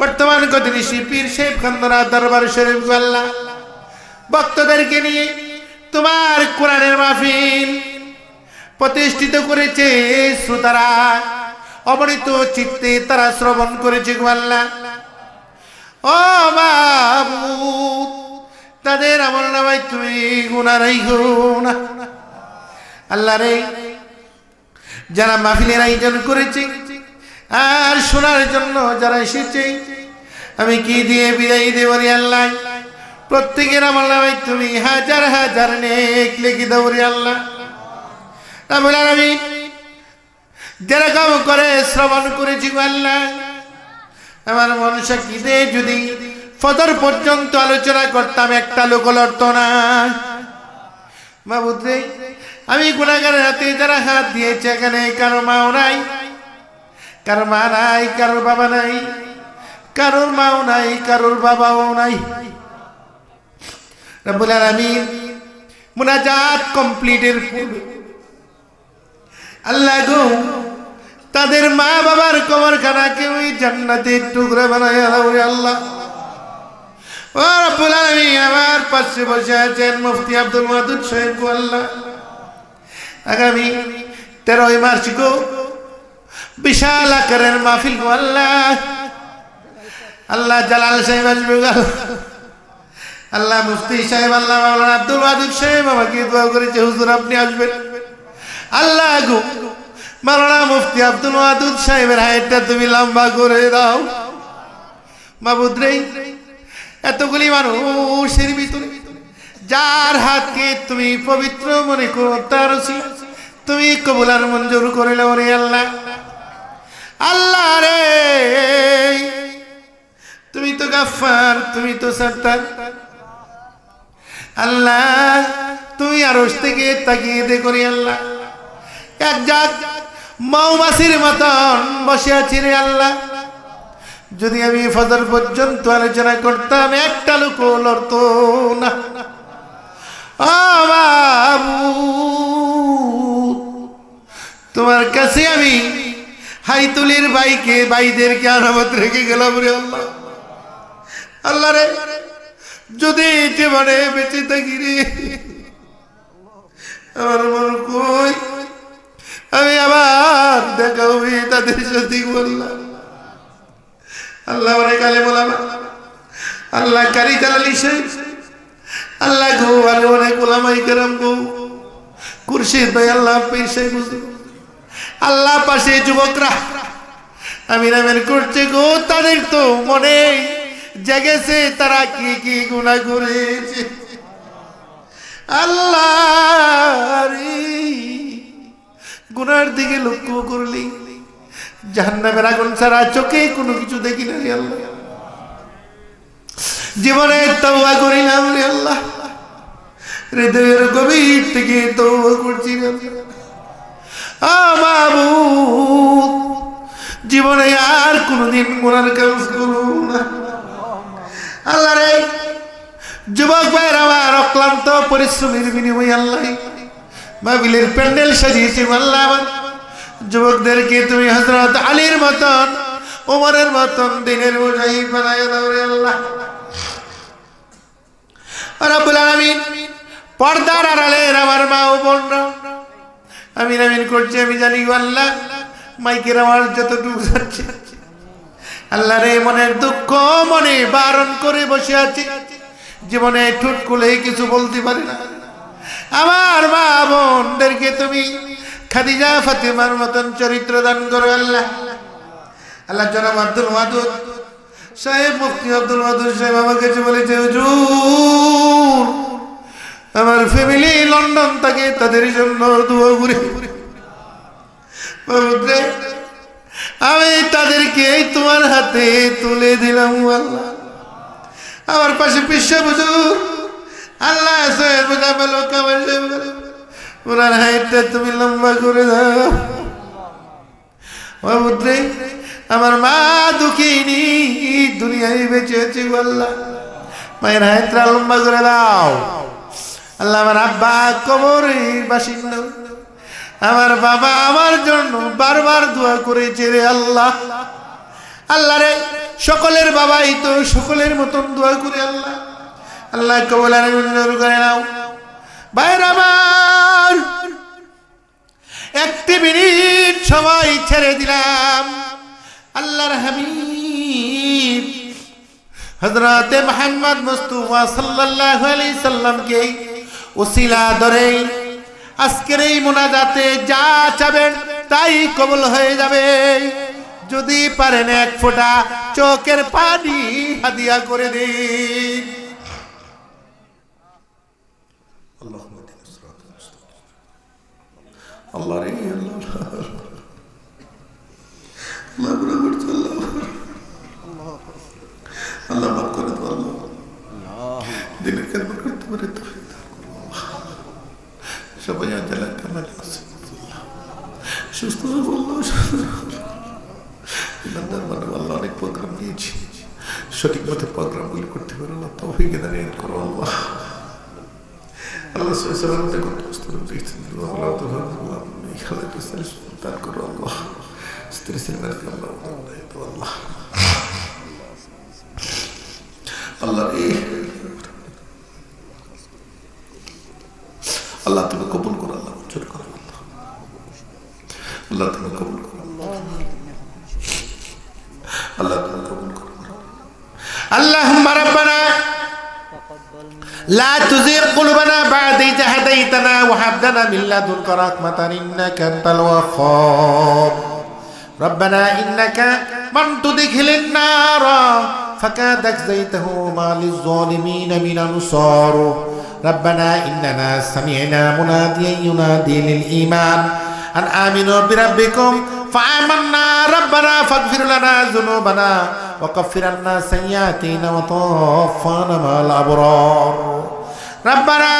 বর্তমান গদিনিশি পীর সাহেব খানদানা দরবার শরীফ আল্লাহ, ভক্তদেরকে নিয়ে তোমার কোরআনের মাহফিল প্রতিষ্ঠিত করেছে। শ্রোতারা অমৃত চিত্তে তারা শ্রবণ করেছে গো আল্লাহ। ও মাবুদ, তাদের আমল নামায় তুমি গুনাহ রাখো না আল্লাহ রে। যারা মাহফিলের আয়োজন করেছে আর শোনার জন্য যারা এসেছে, আমি কি দিয়ে বিদায় দেব রে আল্লাহ? প্রত্যেকের আমল নামায় তুমি হাজার হাজার নেক লিখে দাও রে আল্লাহ রাব্বুল আলামিন। যেরকম করে শ্রবণ করেছি গো আল্লাহ, আমার মন সাক্ষী দে যদি ফজর পর্যন্ত আলোচনা করতাম একটা লোক লড়তো না। মাবুদ রে, আমি গুনাহগারের হাতে যারা হাত দিয়েছে, এখানে কারো মাও নাই, কারোর মা নাই, কারোর বাবা নাই, কারোর মাও নাই, কারোর বাবাও নাই। রব্বুল আলামিন মুনাজাত কমপ্লিটের পূর্বে আল্লাহ গো তাদের মা বাবার কবরখানাকে ওই জান্নাতের টুকরা বানায়া দাও রে আল্লাহ। ও রব্বুল আলামিন, আমার পাশে বসে আছেন মুফতি আব্দুল ওয়াদুদ সাহেব গো আল্লাহ, আগামী 13 মার্চ গো বিশাল আকারের মাহফিল গো আল্লাহ। আল্লাহ জালাল সাহেব আসবে গো আল্লাহ, মুফতি সাহেব আল্লাহ মাওলানা আব্দুল ওয়াদুদ সাহেব আমাকে দোয়া করেছে হুজুর আপনি আসবেন। আল্লাহ গো মাওলানা মুফতি আব্দুল ওয়াদুদ সাহেবের হায়াতটা তুমি লম্বা করে দাও মাবুদ রে। এতগুলি মানুষের ভিতরে যার হাতকে তুমি পবিত্র মনে করো, তার তুমি কবুল আর মঞ্জুর করে নাও রে আল্লাহ। আল্লাহ রে, তুমি তো গাফফার, তুমি তো সত্তার। আল্লাহ তুমি আরশ থেকে তাকিয়ে দেখো রে আল্লাহ, এক জাত মৌমাছির মতন বসে আছি রে আল্লাহ। যদি আমি ফজর পর্যন্ত আলোচনা করতাম একটা লোক লড়তো না। তোমার কাছে আমি হাইতুলির ভাইদেরকে আনামত রেখে গেলাম রে আল্লাহ। আল্লাহ রে, যদি জীবনে বেঁচে থাকি রে, আমার মন কই আমি আবার দেখা হবে তাদের সাথে বললাম। আল্লাহ অনেক আলেম ওলামা, আল্লাহ কারি জালালি সাহেব, আল্লাহ গো আরো অনেক ওলামাই কেরাম গো, খুরশিদ ভাই, আল্লাহ পীর সাহেব হুজুর, আল্লাহ পাশে যুবকরা আমিন আমিন করছে গো। তাদের তো মনে জেগেছে তারা কি কি গুনাহ করেছে। আল্লাহ রে, গুনার দিকে লক্ষ্য করলি জাহান্নামের আগুন ছাড়া চোখে কোনো কিছু দেখি না রে আল্লাহ। জীবনে তওবা করিলাম রে আল্লাহ, হৃদয়ের গভীর থেকে তওবা করছি রে মাবুদ। জীবনে আর কোনোদিন গুনার কাজ করব না আল্লাহ রে। যুবক ভাইয়ের আমার অক্লান্ত পরিশ্রমের বিনিময়ে আল্লাহ মাহফিলের প্যান্ডেল সাজিয়েছে আল্লাহ। আমার যুবকদেরকে তুমি হযরত আলীর মতন, ওমরের মতন দিনের মুজাহিদ বানায় দাও রে আল্লাহ। রব্বুল আলামিন, পর্দার আড়ালের আমার মা ও বোনরা আমিন আমিন করছে। আমি জানি আল্লাহ মাইকের আমার যতটুকু যাচ্ছে আল্লাহ রে, মনের দুঃখ মনে বারণ করে বসে আছি, জীবনে ঠোঁট খুলে কিছু বলতে পারি না। আমার মা বোনদেরকে তুমি খাদিজা ফাতেমার মতন চরিত্র দান করো আল্লাহ। আল্লাহ জনাব আব্দুল ওয়াদুদ সাহেব, মুফতি আব্দুল ওয়াদুদ সাহেব আমার কাছে বলেছে হুজুর আমার ফ্যামিলি লন্ডন থাকে, তাদের জন্য দোয়া করি। আমি তাদেরকে তোমার হাতে তুলে দিলাম আল্লাহ। আমার পাশে পিসা হুজুর আল্লাহ সৈয়দ মুজাম্মেল হক আমার ওনার হাইটটা তুমি লম্বা করে দাও। আমার মা দুঃখিনী দুনিয়ায় বেঁচে আছে আল্লাহ, মায়ের হাইটটা লম্বা করে দাও আল্লাহ। আমার আব্বা কবরের বাসিন্দা, আমার বাবা আমার জন্য বারবার দোয়া করেছে রে আল্লাহ। আল্লাহ রে, সকলের বাবাই তো সকলের মতন দোয়া করে আল্লাহ। আল্লাহ কবুল আর মঞ্জুর করে নাও। ভাইয়ের আমার একটি মিনিট সময় ছেড়ে দিলাম আল্লাহর হাবিব হযরতে মুহাম্মদ মুস্তাফা সাল্লাল্লাহু আলাইহি সাল্লামকে ওসিলা ধরে আজকের এই মুনাজাতে যা চাবেন তাই কবুল হয়ে যাবে। যদি পারেন এক ফোঁটা চোখের পানি হাদিয়া করে দিন। আল্লাহ রে আল্লাহ আল্লাহ গুনাহ করছি আল্লাহ মাফ করে দাও আল্লাহ দিনের খেদমত করতে পারে তো সবাই আজ এলাকায় আছে সুস্থ আল্লাহ ইমানদার মানে আল্লাহ অনেক প্রোগ্রাম নিয়েছি সঠিক মতো প্রোগ্রামগুলি করতে পারে আল্লাহ তৌফিক দান করো আল্লাহ আল্লাহ সালামতে করতে দিয়েছেন আল্লাহ খালাকে দান করো আল্লাহ স্ত্রী ছেলেমেয়েকে আল্লাহ আল্লাহ আল্লাহ আল্লাহ তুমি কবুল করো আল্লাহ মঞ্জুর করো আল্লাহ তুমি কবুল করো আল্লাহ তুমি কবুল করো اللهم ربنا لا تزغ قلوبنا بعد إذ هديتنا وهب لنا من لدنك رحمة إنك أنت الوهاب ربنا إنك من تدخل النار فقد أخزيته ما للظالمين من أنصار ربنا إننا سمعنا مناديا ينادي للإيمان أن آمنوا بربكم فآمنا ربنا فاغفر لنا ذنوبنا وكفر عنا سيئاتنا وتوفنا مع الأبرار ربنا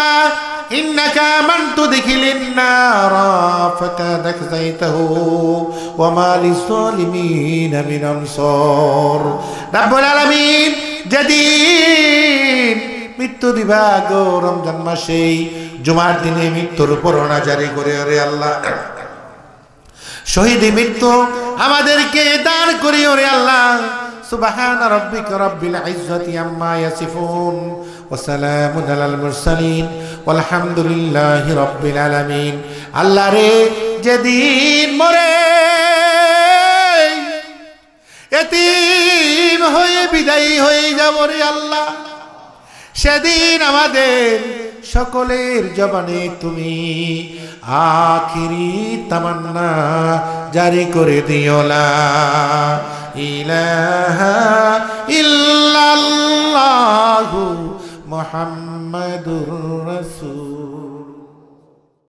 إنك من تدخل النار فقد أخزيته وما للظالمين من أنصار رب العالمين যেদিন মৃত্যু দিবা গো রমজান মাসে জুমার দিনে মৃত্যুর পরোয়ানা জারি করে রে আল্লাহ শহীদ মৃত্যু আমাদেরকে দান করিও রে আল্লাহ সুবহান রাব্বিকা রাব্বিল ইজ্জাতি আম্মা ইয়াসিফুন ওয়া সালামুন আলাল মুরসালিন ওয়ালহামদুলিল্লাহি রাব্বিল আলামিন আল্লাহ রে যেদিন মরে এতিম হয়ে বিদায়ী হয়ে যাব রে আল্লাহ সেদিন আমাদের সকলের জবানে তুমি আখিরি তামান্না জারি করে দিও লা ইলাহা ইল্লাল্লাহু মুহাম্মাদুর রাসূল